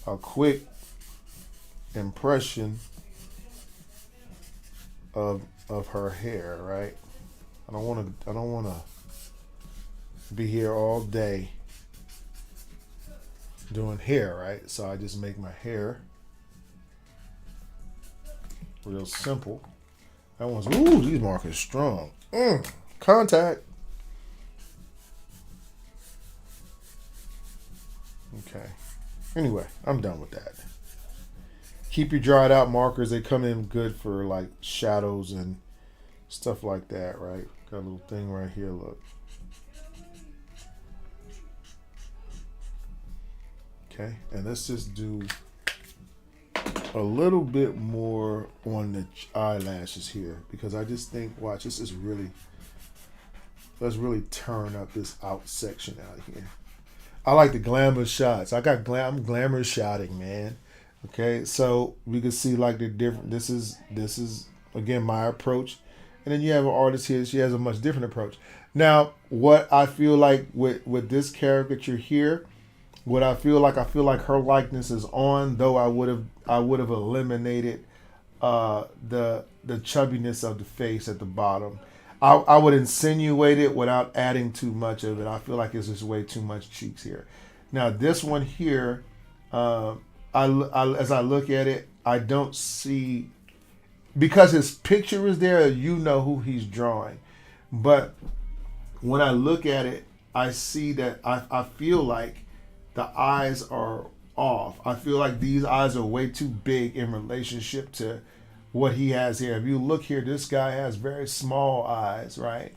a quick impression of her hair, right? I don't wanna be here all day doing hair, right? So I just make my hair real simple. That one's, ooh, these markers strong. Contact. Okay. Anyway, I'm done with that. Keep your dried out markers. They come in good for like shadows and stuff like that, right? Got a little thing right here, look. Okay, and let's just do a little bit more on the eyelashes here, because I just think, watch, this is really, let's really turn up this out section out here. I like the glamour shots. I'm glamour shotting, man. Okay, so we can see like the different. This is again my approach, and then you have an artist here. She has a much different approach. Now, what I feel like with this caricature here, what I feel like her likeness is on. Though I would have eliminated the chubbiness of the face at the bottom. I would insinuate it without adding too much of it. I feel like it's just way too much cheeks here. Now this one here. As I look at it, I don't see, because his picture is there, you know who he's drawing. But when I look at it, I see that I feel like the eyes are off. I feel like these eyes are way too big in relationship to what he has here. If you look here, this guy has very small eyes, right?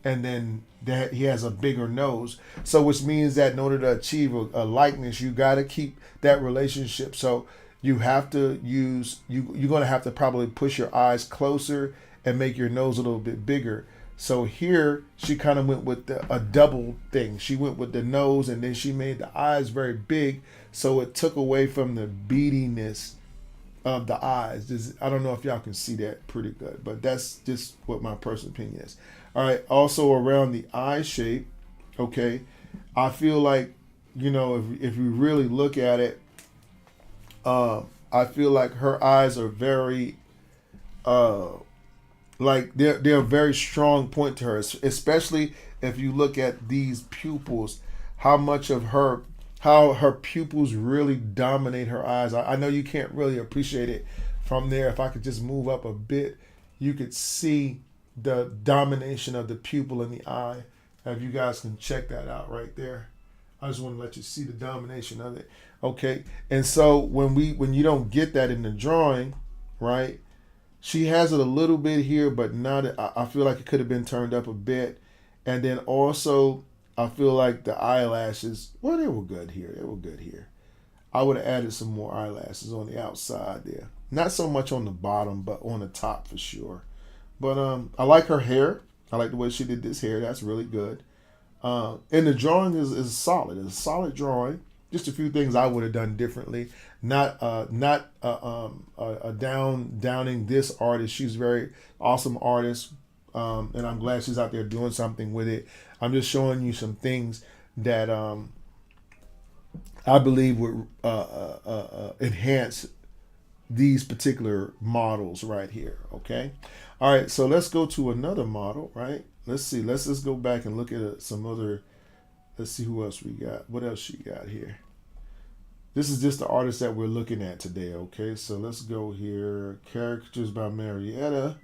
And then that he has a bigger nose. So which means that in order to achieve a likeness, you got to keep that relationship. So you have to use, you're going to have to probably push your eyes closer and make your nose a little bit bigger. So here she kind of went with a double thing. She went with the nose, and then she made the eyes very big. So it took away from the beadiness of the eyes. I don't know if y'all can see that pretty good, but that's just what my personal opinion is. All right. Also around the eye shape, okay, I feel like, you know, if you really look at it, I feel like her eyes are very, like they're a very strong point to her, especially if you look at these pupils, how her pupils really dominate her eyes. I know you can't really appreciate it from there. If I could just move up a bit, you could see the domination of the pupil in the eye. If you guys can check that out right there. I just want to let you see the domination of it. Okay. And so when you don't get that in the drawing, right? She has it a little bit here, but not. I feel like it could have been turned up a bit. And then also, I feel like the eyelashes, well, they were good here. I would have added some more eyelashes on the outside there. Not so much on the bottom, but on the top for sure. But I like her hair. I like the way she did this hair. That's really good. And the drawing is solid. It's a solid drawing. Just a few things I would have done differently. Not downing this artist. She's a very awesome artist, and I'm glad she's out there doing something with it. I'm just showing you some things that I believe would enhance these particular models right here. Okay. All right. So let's go to another model, right? Let's see. Let's just go back and look at some other. Let's see who else we got. What else she got here? This is just the artist that we're looking at today. Okay. So let's go here. Caricatures by Marietta.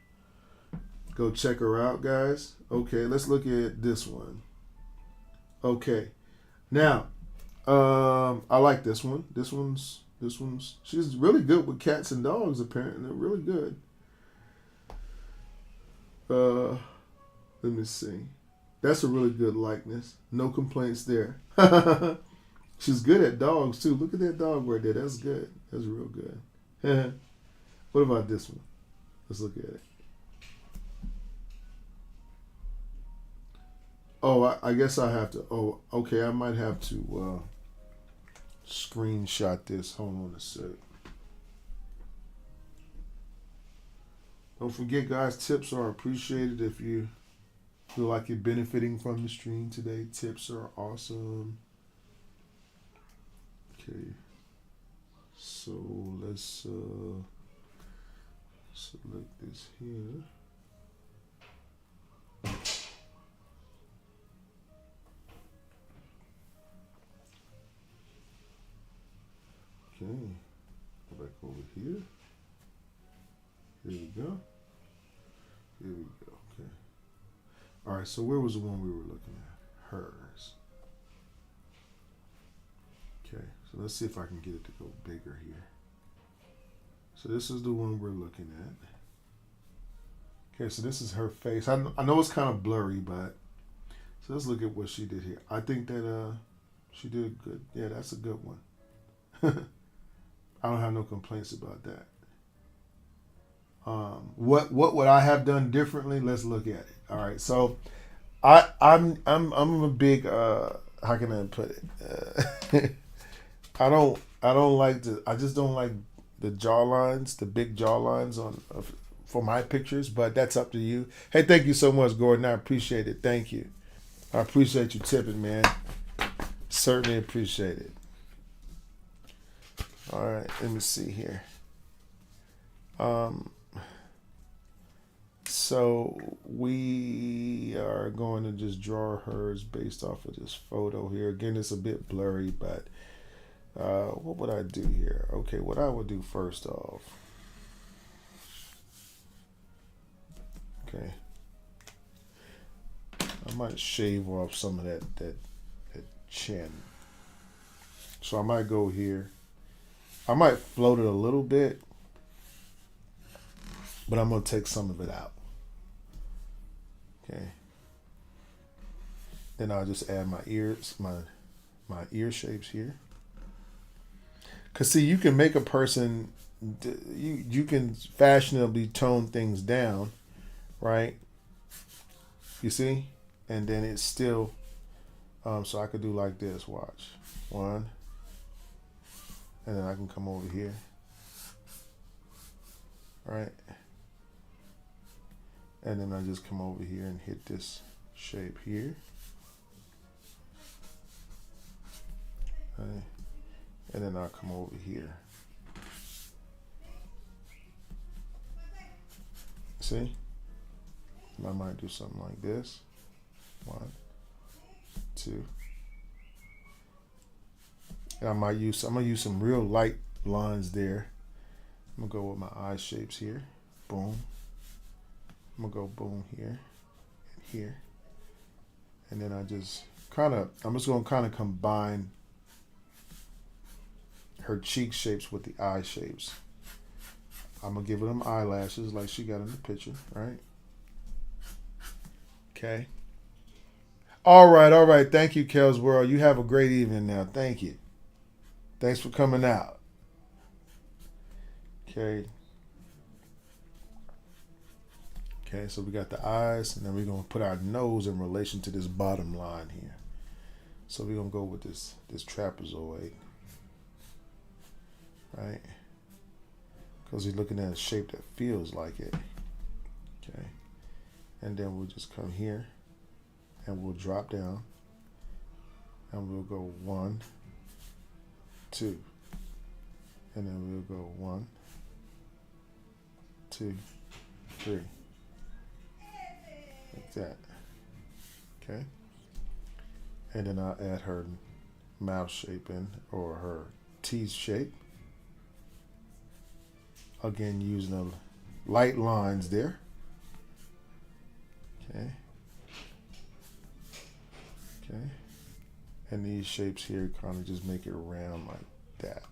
Go check her out, guys. Okay, let's look at this one. Okay, now I like this one. This one's she's really good with cats and dogs. Apparently, they're really good. Uh, Let me see. That's a really good likeness. No complaints there. She's good at dogs too. Look at that dog right there. That's good. That's real good. What about this one? Let's look at it. Oh, I guess I have to. Oh, okay. I might have to screenshot this. Hold on a sec. Don't forget, guys, tips are appreciated if you feel like you're benefiting from the stream today. Tips are awesome. Okay. So let's select this here. Okay. Go back over here. Here we go. Here we go. Okay. All right. So where was the one we were looking at? Hers. Okay. So let's see if I can get it to go bigger here. So this is the one we're looking at. Okay. So this is her face. I know it's kind of blurry, but so let's look at what she did here. I think that she did good. Yeah, that's a good one. I don't have no complaints about that. What would I have done differently? Let's look at it. All right. So I'm a big how can I put it? I just don't like the jaw lines, the big jaw lines for my pictures, but that's up to you. Hey, thank you so much, Gordon. I appreciate it. Thank you. I appreciate you tipping, man. Certainly appreciate it. All right, let me see here. So we are going to just draw hers based off of this photo here. Again, it's a bit blurry, but what would I do here? Okay, what I would do first off. Okay. I might shave off some of that chin. So I might go here. I might float it a little bit, but I'm going to take some of it out. Okay. Then I'll just add my ears, my ear shapes here. Because see, you can make a person, you can fashionably tone things down, right? You see? And then it's still, so I could do like this, watch. One. And then I can come over here. Right? And then I just come over here and hit this shape here. Right? And then I'll come over here. See? And I might do something like this. 1, 2. And I'm gonna use some real light lines there. I'm gonna go with my eye shapes here. Boom. I'm gonna go boom here and here. And then I'm just gonna kind of combine her cheek shapes with the eye shapes. I'm gonna give her them eyelashes like she got in the picture, right? Okay. All right. Thank you, Kels World. You have a great evening now. Thank you. Thanks for coming out. Okay. Okay, so we got the eyes, and then we're going to put our nose in relation to this bottom line here. So we're going to go with this trapezoid. Right? Because we're looking at a shape that feels like it. Okay. And then we'll just come here, and we'll drop down, and we'll go 1, 2, and then we'll go 1, 2, 3, like that. Okay, and then I'll add her mouth shape in, or her teeth shape. Again, using the light lines there. Okay. Okay. And these shapes here kind of just make it round like that.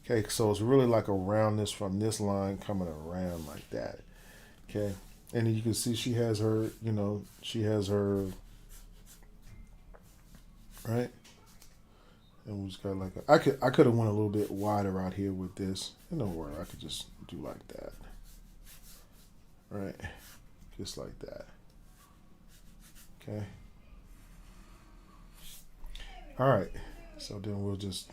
Okay, so it's really like a roundness from this line coming around like that. Okay. And then you can see she has her, you know, she has her, right? And we just got like a, I could have went a little bit wider out here with this. Don't worry, I could just do like that. Right? Just like that. Okay. All right. So then we'll just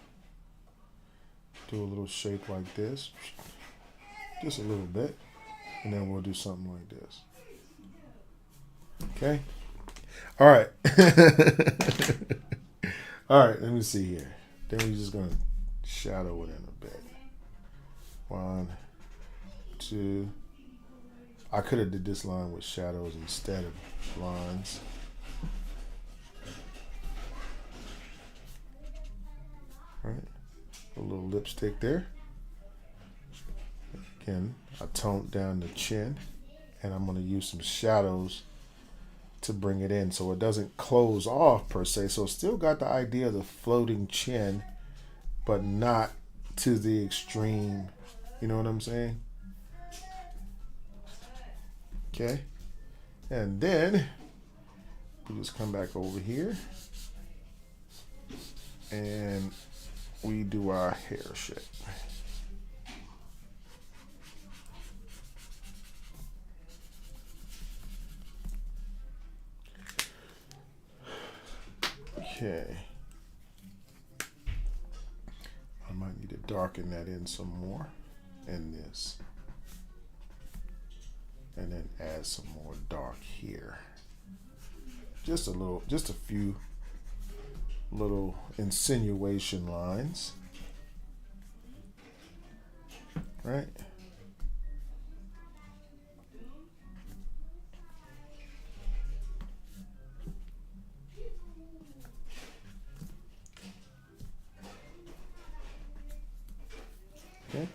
do a little shape like this. Just a little bit. And then we'll do something like this. Okay. All right. All right, let me see here. Then we're just going to shadow it in a bit. 1, 2. I could have did this line with shadows instead of lines. All right. A little lipstick there. Again, I toned down the chin. And I'm going to use some shadows to bring it in so it doesn't close off per se. So it's still got the idea of the floating chin, but not to the extreme. You know what I'm saying? Okay. And then we just come back over here and we do our hair shape. Okay. I might need to darken that in some more in this. And then add some more dark here. Just a few little insinuation lines. Right? Okay.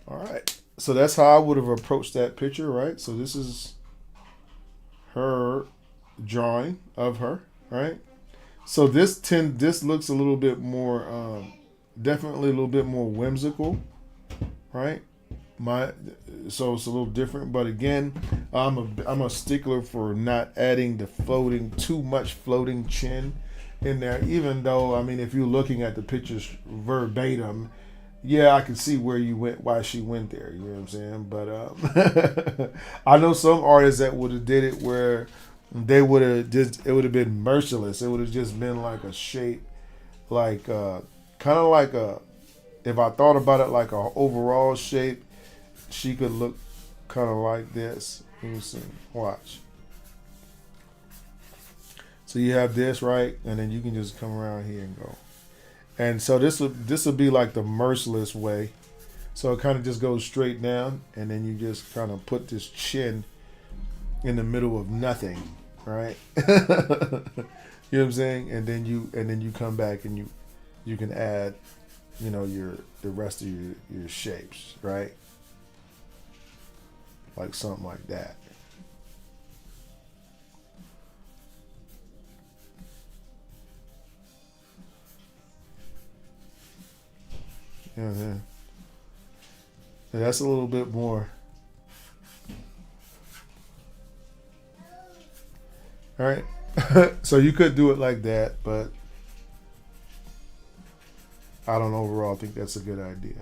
All right. So that's how I would have approached that picture, right? So this is her drawing of her, right? So this looks a little bit more, definitely a little bit more whimsical, right? So it's a little different, but again, I'm a stickler for not adding too much floating chin in there. Even though, I mean, if you're looking at the pictures verbatim, yeah, I can see why she went there. You know what I'm saying? But I know some artists that would have did it where they would have it would have been merciless. It would have just been like a shape, like kind of like if I thought about it like a overall shape, she could look kind of like this. Let me see. Watch. So you have this, right? And then you can just come around here and go. And so this will be like the merciless way. So it kind of just goes straight down, and then you just kind of put this chin in the middle of nothing, right? You know what I'm saying? And then you come back and you can add, you know, the rest of your shapes, right? Like something like that. You know what I'm saying? And that's a little bit more. All right. So you could do it like that, but I don't overall think that's a good idea.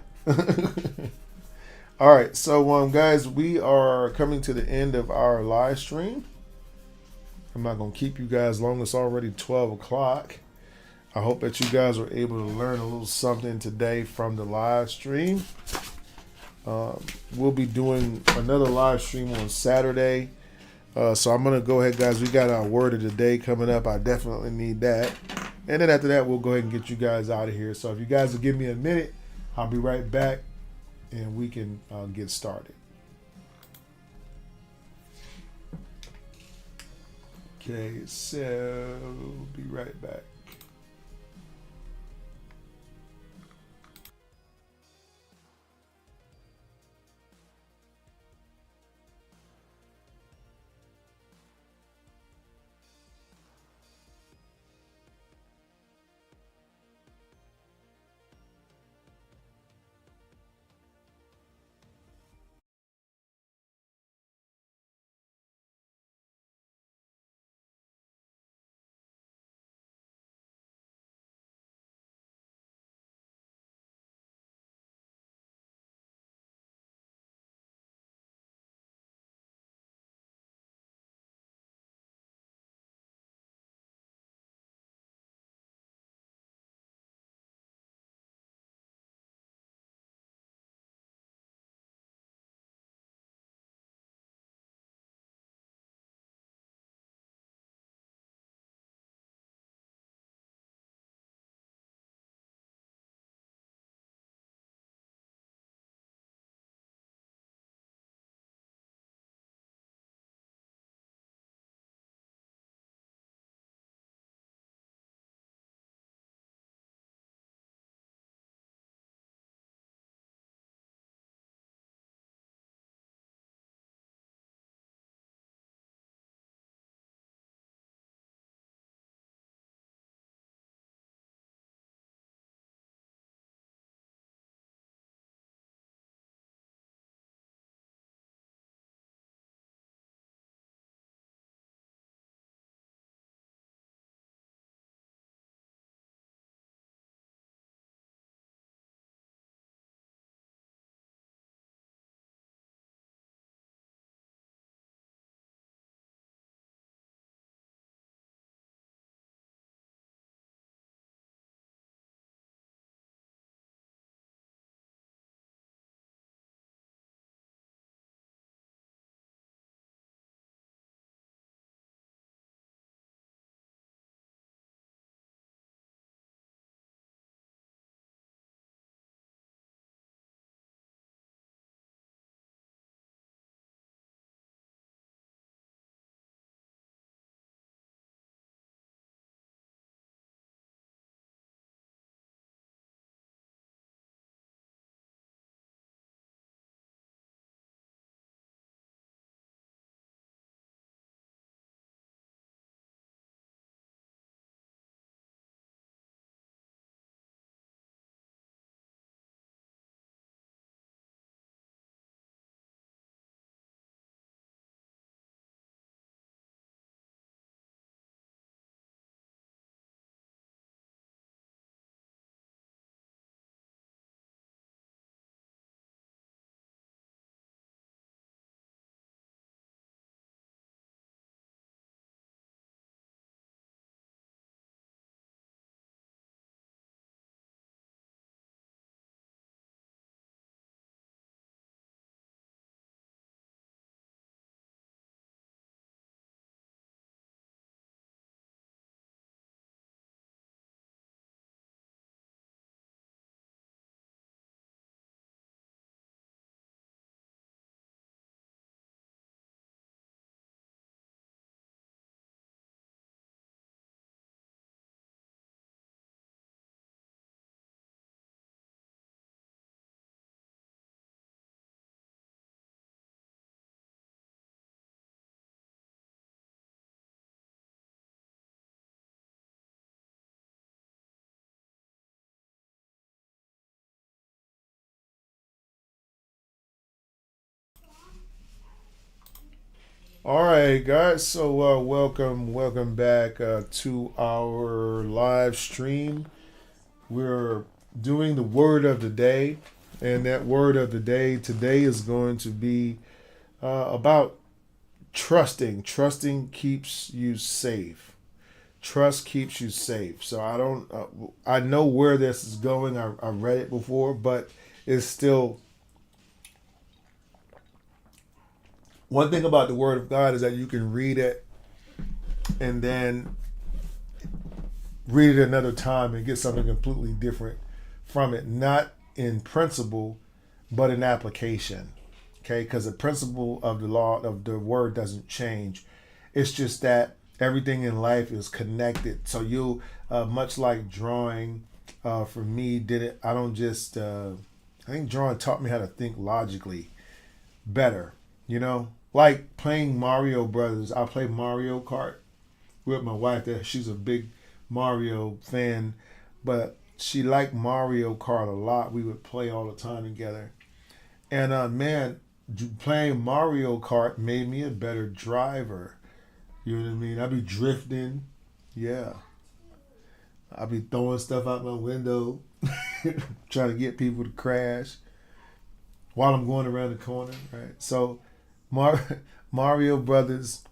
All right. So guys, we are coming to the end of our live stream. I'm not going to keep you guys long. It's already 12 o'clock. I hope that you guys were able to learn a little something today from the live stream. We'll be doing another live stream on Saturday. So I'm going to go ahead, guys. We got our word of the day coming up. I definitely need that. And then after that, we'll go ahead and get you guys out of here. So if you guys will give me a minute, I'll be right back and we can get started. Okay, so be right back. All right, guys. So welcome back to our live stream. We're doing the word of the day, and that word of the day today is going to be about trusting. Trusting keeps you safe. Trust keeps you safe. So I don't. I know where this is going. I read it before, but it's still one thing about the Word of God is that you can read it and then read it another time and get something completely different from it. Not in principle, but in application. Okay, because the principle of the law of the Word doesn't change. It's just that everything in life is connected. So you, much like drawing, for me, did it. I don't just. I think drawing taught me how to think logically better. You know, like playing Mario Brothers. I play Mario Kart with my wife. That she's a big Mario fan, but she liked Mario Kart a lot. We would play all the time together. And man, playing Mario Kart made me a better driver. You know what I mean? I'd be drifting. Yeah. I'd be throwing stuff out my window, trying to get people to crash while I'm going around the corner, right? So Mario Brothers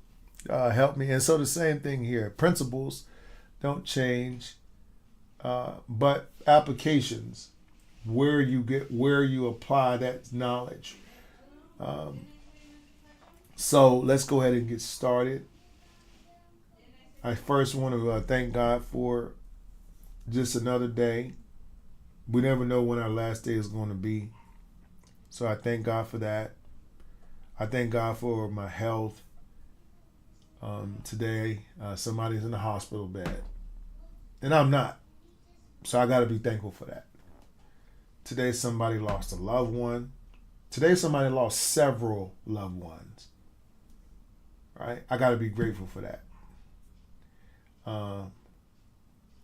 helped me. And so the same thing here. Principles don't change, but applications, where you apply that knowledge. So let's go ahead and get started. I first want to thank God for just another day. We never know when our last day is going to be. So I thank God for that. I thank God for my health. Today, somebody's in the hospital bed. And I'm not. So I got to be thankful for that. Today, somebody lost a loved one. Today, somebody lost several loved ones. Right? I got to be grateful for that.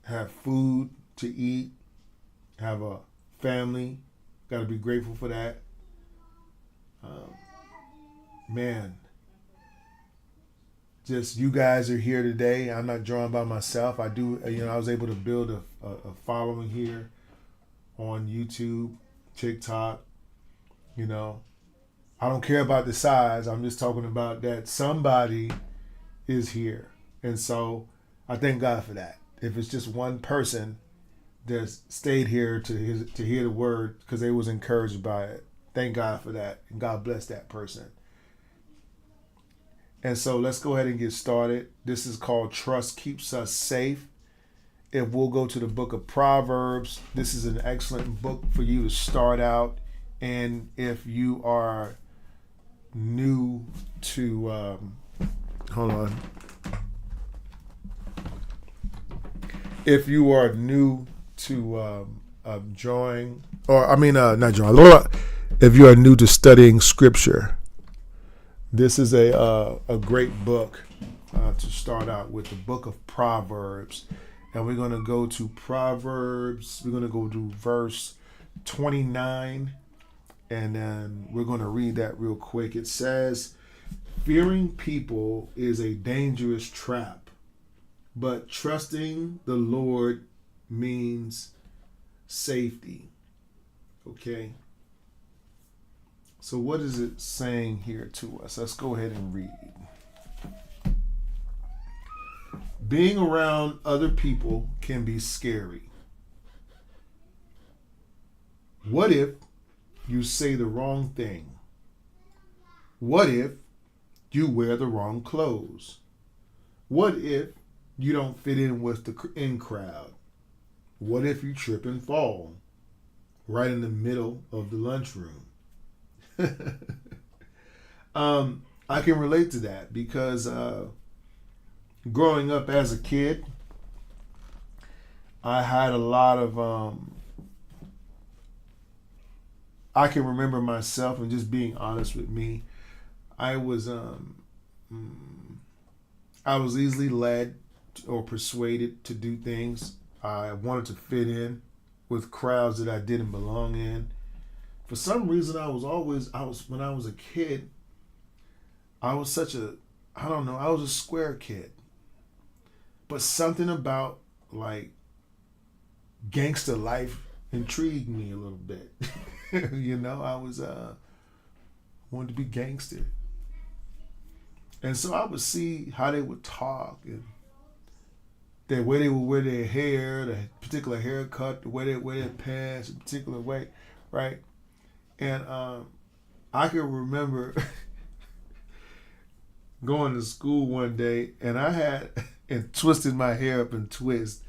Have food to eat, have a family, got to be grateful for that. Man, just you guys are here today. I'm not drawing by myself. I was able to build a following here on YouTube, TikTok. You know, I don't care about the size. I'm just talking about that somebody is here. And so I thank God for that. If it's just one person that stayed here to hear the word because they was encouraged by it, thank God for that. And God bless that person. And so let's go ahead and get started. This is called Trust Keeps Us Safe. If we'll go to the book of Proverbs, this is an excellent book for you to start out. And if you are new to, hold on. If you are new to drawing, not drawing, if you are new to studying scripture, this is a great book to start out with, the book of Proverbs. And we're going to go to Proverbs. We're going to go to verse 29. And then we're going to read that real quick. It says, fearing people is a dangerous trap, but trusting the Lord means safety. Okay? So what is it saying here to us? Let's go ahead and read. Being around other people can be scary. What if you say the wrong thing? What if you wear the wrong clothes? What if you don't fit in with the in crowd? What if you trip and fall right in the middle of the lunchroom? I can relate to that because growing up as a kid, I had a lot of I can remember myself, and just being honest with me, I was easily led or persuaded to do things. I wanted to fit in with crowds that I didn't belong in. For some reason, when I was a kid, I was such a I don't know, I was a square kid. But something about like gangster life intrigued me a little bit. I was wanted to be gangster. And so I would see how they would talk and the way they would wear their hair, the particular haircut, the way they wear their pants, a particular way, right? And I can remember going to school one day and I had and twisted my hair up in twist,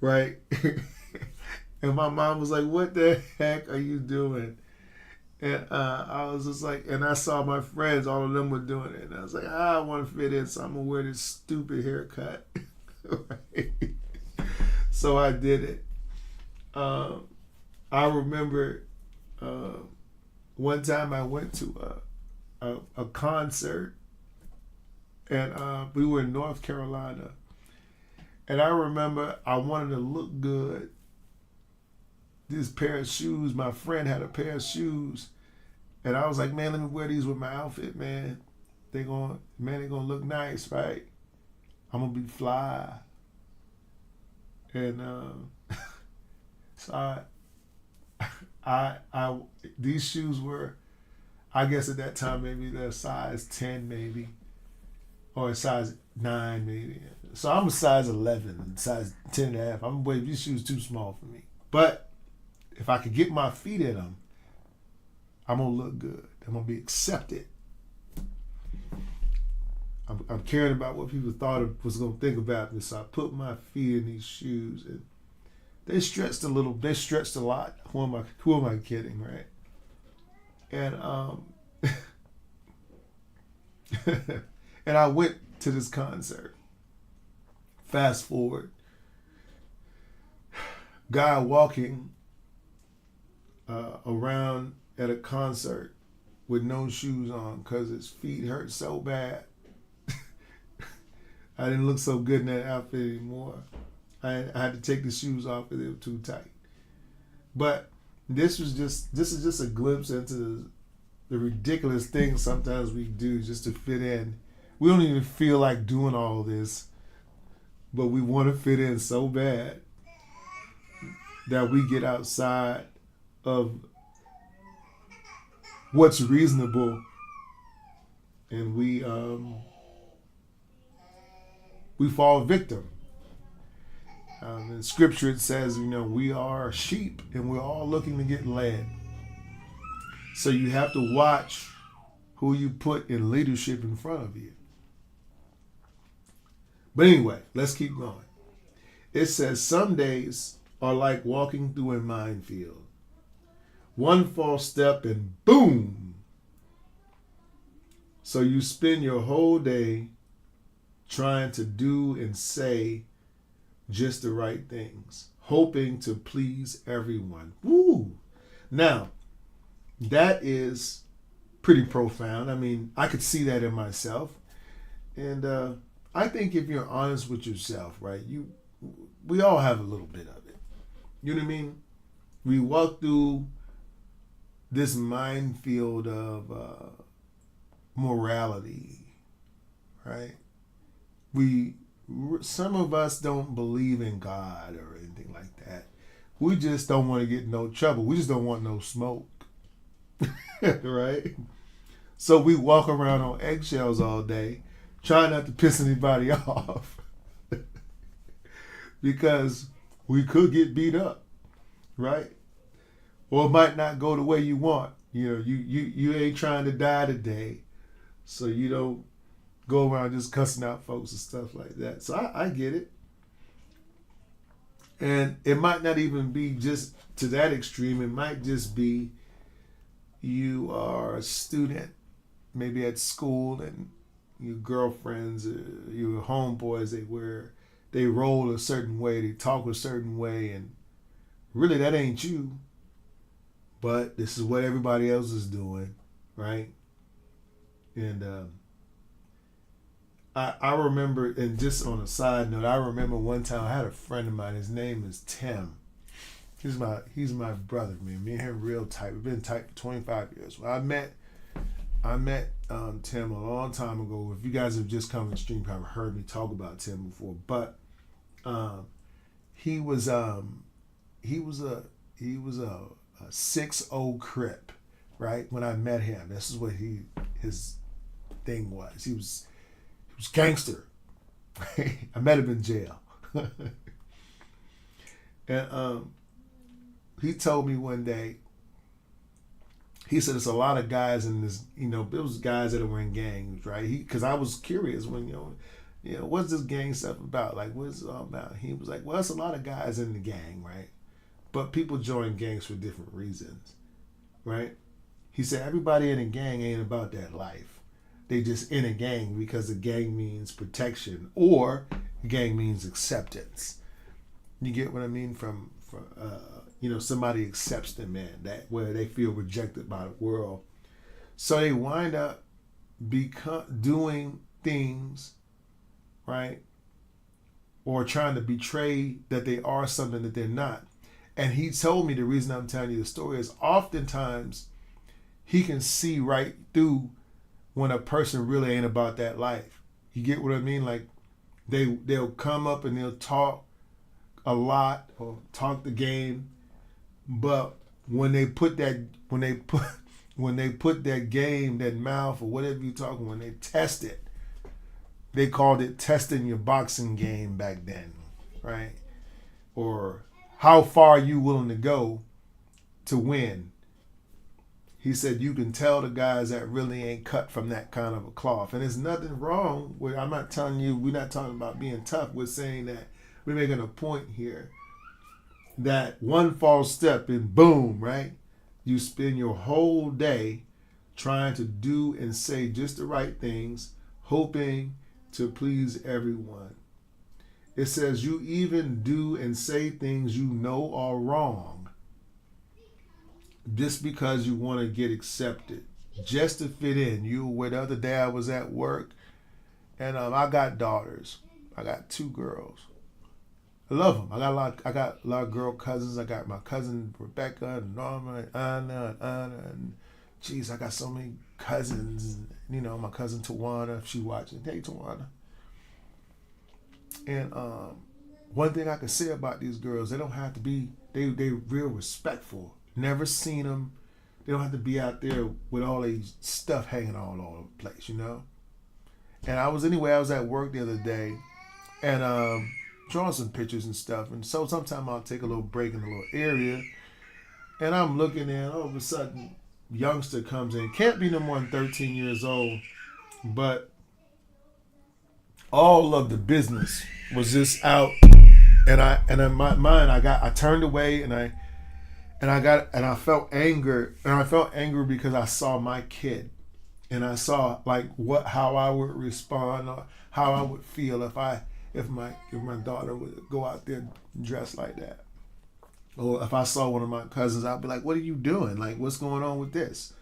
right? And my mom was like, "What the heck are you doing?" And I was just like, and I saw my friends, all of them were doing it. And I was like, I want to fit in, so I'm going to wear this stupid haircut. Right? So I did it. I remember one time I went to a concert, and we were in North Carolina. And I remember I wanted to look good. This pair of shoes, my friend had a pair of shoes, and I was like, man, let me wear these with my outfit, man. They're gonna look nice, right? I'm gonna be fly. And so I these shoes were, I guess at that time maybe they're size 10 maybe, or a size 9 maybe. So I'm a size 11, size 10 and a half. I'm wait, these shoes too small for me. But if I could get my feet in them, I'm going to look good. I'm going to be accepted. I'm caring about what people thought was going to think about me. So I put my feet in these shoes, and they stretched a little. They stretched a lot. Who am I kidding, right? And and I went to this concert. Fast forward, guy walking around at a concert with no shoes on because his feet hurt so bad. I didn't look so good in that outfit anymore. I had to take the shoes off because they were too tight. But this is just a glimpse into the ridiculous things sometimes we do just to fit in. We don't even feel like doing all this, but we want to fit in so bad that we get outside of what's reasonable, and we fall victim. In Scripture it says, we are sheep and we're all looking to get led. So you have to watch who you put in leadership in front of you. But anyway, let's keep going. It says some days are like walking through a minefield. One false step and boom. So you spend your whole day trying to do and say just the right things, hoping to please everyone. Woo! Now, that is pretty profound. I mean, I could see that in myself. And I think if you're honest with yourself, right, we all have a little bit of it. You know what I mean? We walk through this minefield of morality, right? Some of us don't believe in God or anything like that. We just don't want to get in no trouble. We just don't want no smoke, right? So we walk around on eggshells all day, trying not to piss anybody off, because we could get beat up, right? Or it might not go the way you want. You ain't trying to die today, so you don't go around just cussing out folks and stuff like that. So I get it. And it might not even be just to that extreme. It might just be you are a student, maybe at school, and your girlfriends, your homeboys, they roll a certain way, they talk a certain way, and really that ain't you. But this is what everybody else is doing, right? And I remember, and just on a side note, I remember one time I had a friend of mine. His name is Tim. He's my brother, man. Me and him real tight. We've been tight for 25 years. Well, I met Tim a long time ago. If you guys have just come to the stream, you probably heard me talk about Tim before. But um, he was he was a he was a 6'0" Crip, right? When I met him, this is what his thing was. He was gangster. I met him in jail, and he told me one day. He said there's a lot of guys in this, there was guys that were in gangs, right? Because I was curious when, what's this gang stuff about? Like, what's it all about? He was like, well, it's a lot of guys in the gang, right? But people join gangs for different reasons, right? He said everybody in a gang ain't about that life. They just in a gang because the gang means protection or gang means acceptance. You get what I mean? From somebody accepts them in that where they feel rejected by the world. So they wind up doing things, right? Or trying to betray that they are something that they're not. And he told me the reason I'm telling you the story is oftentimes he can see right through when a person really ain't about that life. You get what I mean? Like they'll come up and they'll talk a lot or talk the game. But when they put that game, that mouth or whatever you talking, when they test it, they called it testing your boxing game back then, right? Or how far you willing to go to win. He said you can tell the guys that really ain't cut from that kind of a cloth. And there's nothing wrong with, I'm not telling you, we're not talking about being tough. We're saying that we're making a point here that one false step and boom, right? You spend your whole day trying to do and say just the right things, hoping to please everyone. It says you even do and say things you know are wrong just because you want to get accepted, just to fit in. The other day I was at work and I got daughters. I got 2 girls. I love them. I got a lot of girl cousins. I got my cousin Rebecca and Norma and Anna and geez, I got so many cousins. My cousin Tawana, if she watching. Hey Tawana. And one thing I can say about these girls, they don't have to be. They real respectful. Never seen them. They don't have to be out there with all these stuff hanging all over the place, And I was at work the other day, and drawing some pictures and stuff. And so sometimes I'll take a little break in a little area. And I'm looking and all of a sudden, youngster comes in. Can't be no more than 13 years old. But all of the business was just out. And in my mind, I turned away and I felt anger. And I felt angry because I saw my kid. And I saw how I would respond or how I would feel if my daughter would go out there dressed like that. Or if I saw one of my cousins, I'd be like, what are you doing? Like, what's going on with this?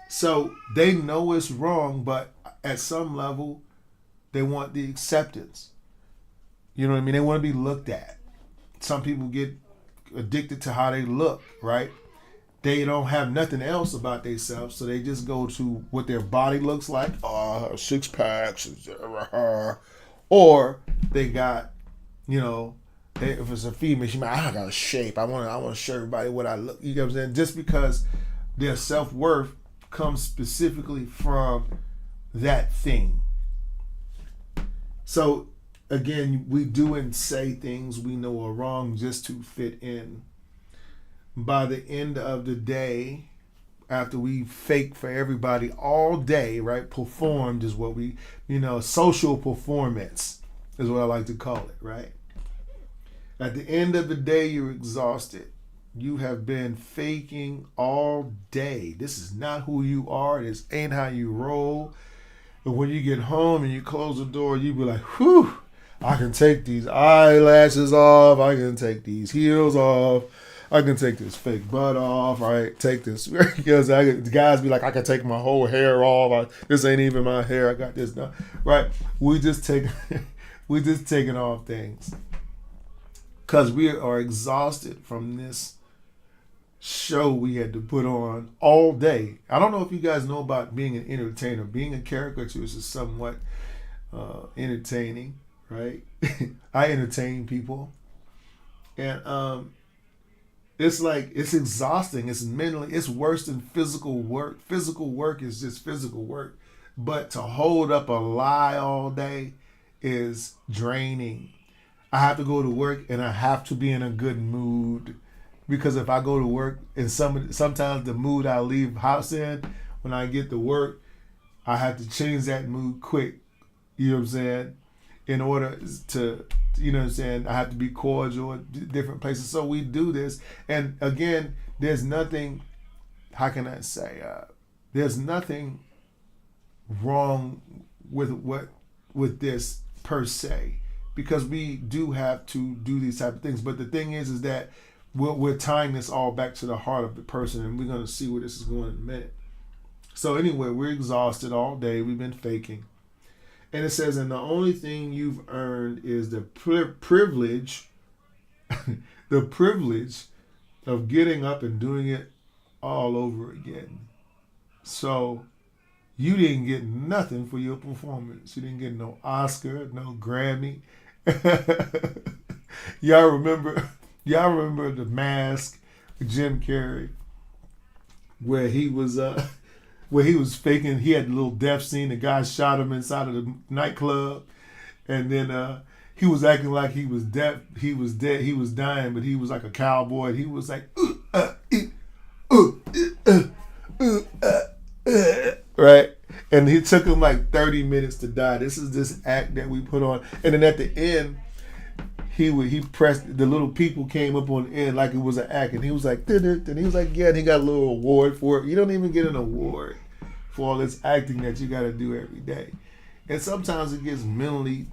So they know it's wrong, but at some level, they want the acceptance. You know what I mean? They want to be looked at. Some people get addicted to how they look, right? They don't have nothing else about themselves, so they just go to what their body looks like. Oh, 6 packs. Or they got, if it's a female, she might, I got a shape. I want to show everybody what I look. You know what I'm saying? Just because their self-worth comes specifically from that thing. So, again, we do and say things we know are wrong just to fit in. By the end of the day, after we fake for everybody all day, right? Performed is what we, social performance is what I like to call it, right? At the end of the day, you're exhausted. You have been faking all day. This is not who you are. This ain't how you roll. But when you get home and you close the door, you be like, whew, I can take these eyelashes off. I can take these heels off. I can take this fake butt off, right? Take this, because the guys be like, I can take my whole hair off. This ain't even my hair. I got this done, right? We just taking off things because we are exhausted from this show we had to put on all day. I don't know if you guys know about being an entertainer. Being a caricaturist is somewhat entertaining, right? I entertain people, and it's like it's exhausting. It's mentally. It's worse than physical work. Physical work is just physical work, but to hold up a lie all day is draining. I have to go to work and I have to be in a good mood because if I go to work and sometimes the mood I leave house in when I get to work, I have to change that mood quick. You know what I'm saying? In order to, you know what I'm saying, I have to be cordial at different places. So we do this. And again, there's nothing, how can I say, there's nothing wrong with this per se, because we do have to do these type of things. But the thing is that we're tying this all back to the heart of the person, and we're going to see where this is going in a minute. So anyway, we're exhausted all day. We've been faking. And it says, and the only thing you've earned is the privilege, the privilege of getting up and doing it all over again. So you didn't get nothing for your performance. You didn't get no Oscar, no Grammy. Y'all remember The Mask with Jim Carrey, where he was faking. He had a little death scene. The guy shot him inside of the nightclub, and then he was acting like he was deaf. He was dead. He was dying, but he was like a cowboy. He was like, right? And it took him like 30 minutes to die. This is this act that we put on. And then at the end, he pressed, the little people came up on the end like it was an act. And he was like, and he was like, yeah, and he got a little award for it. You don't even get an award for all this acting that you got to do every day. And sometimes it gets mentally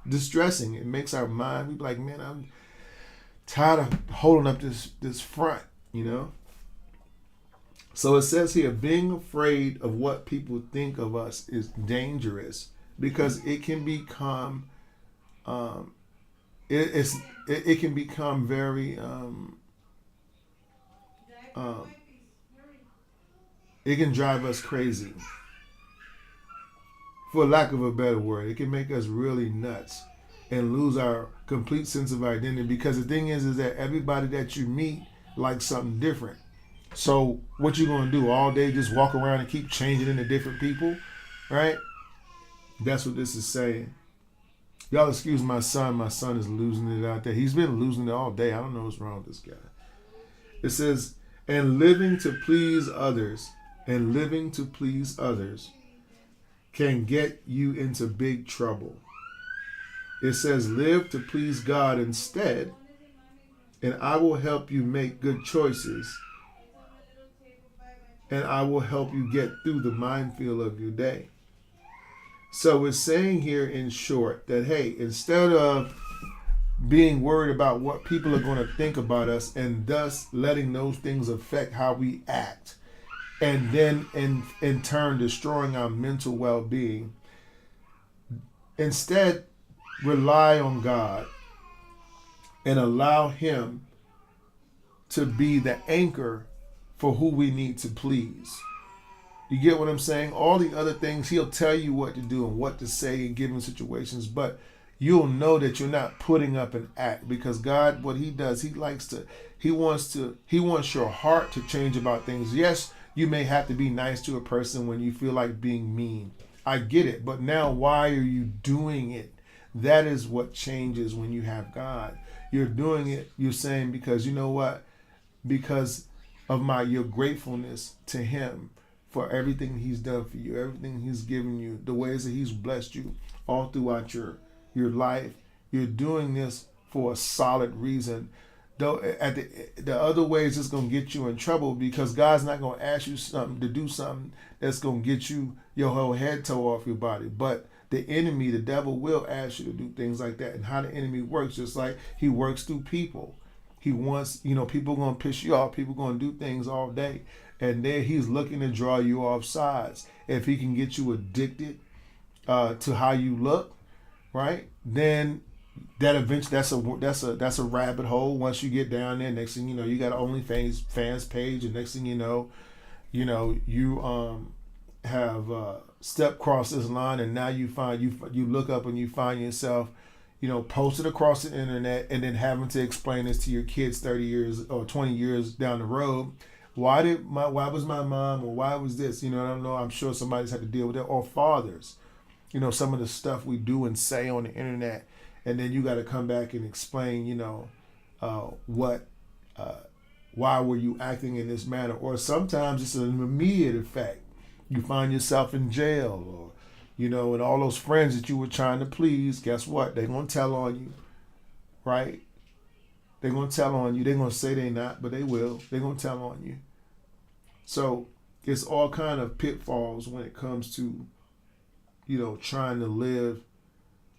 distressing. It makes our mind, we be like, man, I'm tired of holding up this front, you know? So it says here, being afraid of what people think of us is dangerous because it can become, it can become very, it can drive us crazy. For lack of a better word, it can make us really nuts and lose our complete sense of identity, because the thing is that everybody that you meet likes something different. So what you gonna do all day? Just walk around and keep changing into different people, right? That's what this is saying. Y'all excuse my son. My son is losing it out there. He's been losing it all day. I don't know what's wrong with this guy. It says, and living to please others can get you into big trouble. It says, live to please God instead, and I will help you make good choices, and I will help you get through the minefield of your day. So it's saying here in short that, hey, instead of being worried about what people are going to think about us and thus letting those things affect how we act, and then in turn destroying our mental well-being, instead rely on God and allow Him to be the anchor for who we need to please. You get what I'm saying? All the other things, He'll tell you what to do and what to say in given situations, but you'll know that you're not putting up an act, because God, what He does, He wants your heart to change about things. Yes, you may have to be nice to a person when you feel like being mean. I get it, but now why are you doing it? That is what changes when you have God. You're doing it, you're saying, because you know what? Because of your gratefulness to Him for everything He's done for you, everything He's given you, the ways that He's blessed you all throughout your life. You're doing this for a solid reason. Though at the other ways it's going to get you in trouble, because God's not going to ask you something to do something that's going to get you your whole head toe off your body. But the enemy, the devil, will ask you to do things like that. And how the enemy works, just like he works through people. He wants, people are going to piss you off. People are going to do things all day. And then he's looking to draw you off sides. If he can get you addicted to how you look, right? Then that eventually that's a rabbit hole. Once you get down there, next thing you know, you got an OnlyFans fans page, and next thing you have stepped across this line, and now you look up and you find yourself, posted across the internet, and then having to explain this to your kids 30 years or 20 years down the road. Why was my mom, or why was this? I don't know. I'm sure somebody's had to deal with it, or fathers. Some of the stuff we do and say on the internet, and then you got to come back and explain, what, why were you acting in this manner? Or sometimes it's an immediate effect. You find yourself in jail, or, and all those friends that you were trying to please, guess what? They're going to tell on you, right? They're going to tell on you. They're going to say they're not, but they will. They're going to tell on you. So it's all kind of pitfalls when it comes to, trying to live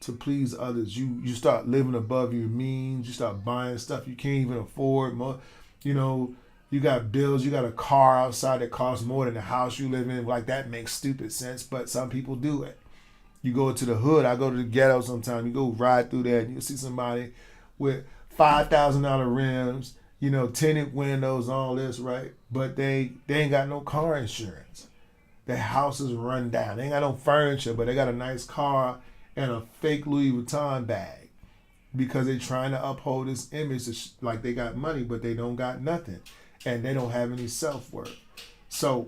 to please others. You start living above your means. You start buying stuff you can't even afford. You got bills. You got a car outside that costs more than the house you live in. Like, that makes stupid sense, but some people do it. You go to the hood. I go to the ghetto sometimes. You go ride through there and you see somebody with $5,000 rims, tinted windows, all this, right? But they ain't got no car insurance. Their house is run down. They ain't got no furniture, but they got a nice car and a fake Louis Vuitton bag because they're trying to uphold this image like they got money, but they don't got nothing, and they don't have any self-worth. So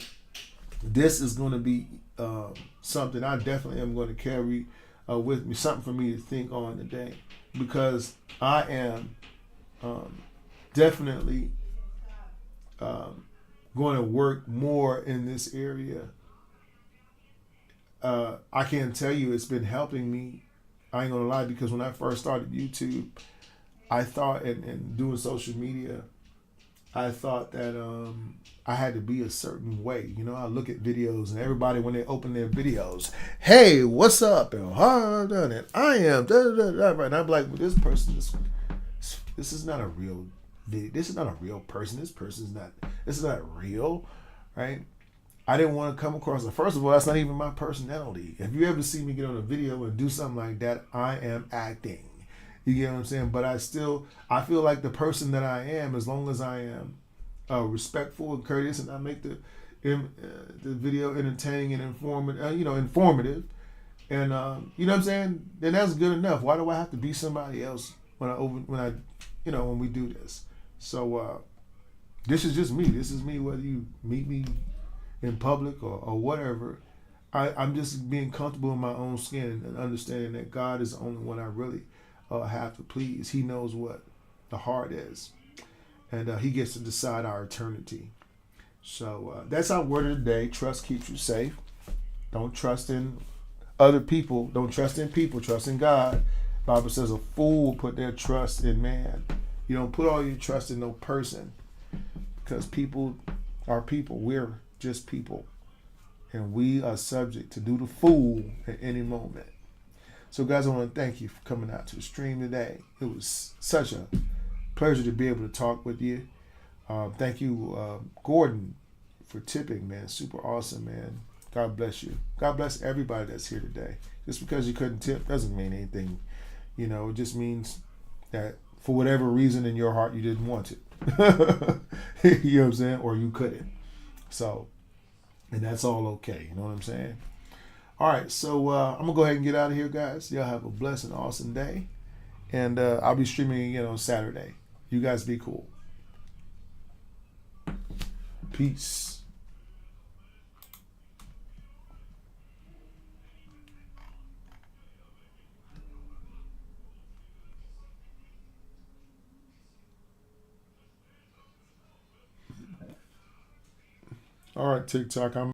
this is going to be something I definitely am going to carry with me, something for me to think on today, because I am definitely going to work more in this area. I can't tell you it's been helping me. I ain't gonna lie, because when I first started YouTube, I thought, and doing social media, I thought that I had to be a certain way. I look at videos, and everybody, when they open their videos, hey, what's up? And how I've done it. I am right. And I'm like, well, this person this is not a real video. This is not a real person. This is not real, right? I didn't want to come across it. First of all, that's not even my personality. If you ever see me get on a video and do something like that, I am acting. You get what I'm saying? But I feel like the person that I am, as long as I am respectful and courteous, and I make the video entertaining and informative, and you know what I'm saying? Then that's good enough. Why do I have to be somebody else when we do this? So this is just me. This is me, whether you meet me in public or whatever. I'm just being comfortable in my own skin and understanding that God is the only one I really have to please. He knows what the heart is, and He gets to decide our eternity. So that's our word of the day. Trust keeps you safe. Don't trust in other people. Don't trust in people. Trust in God. The Bible says a fool will put their trust in man. You don't put all your trust in no person, because people are people. We're just people, and we are subject to do the fool at any moment. So guys, I want to thank you for coming out to the stream today. It was such a pleasure to be able to talk with you. Thank you, Gordon, for tipping, man. Super awesome, man. God bless you. God bless everybody that's here today. Just because you couldn't tip doesn't mean anything. It just means that for whatever reason in your heart you didn't want it. You know what I'm saying? Or you couldn't. So, and that's all okay. You know what I'm saying? All right, so I'm going to go ahead and get out of here, guys. Y'all have a blessed and awesome day. And I'll be streaming again on Saturday. You guys be cool. Peace. All right, TikTok.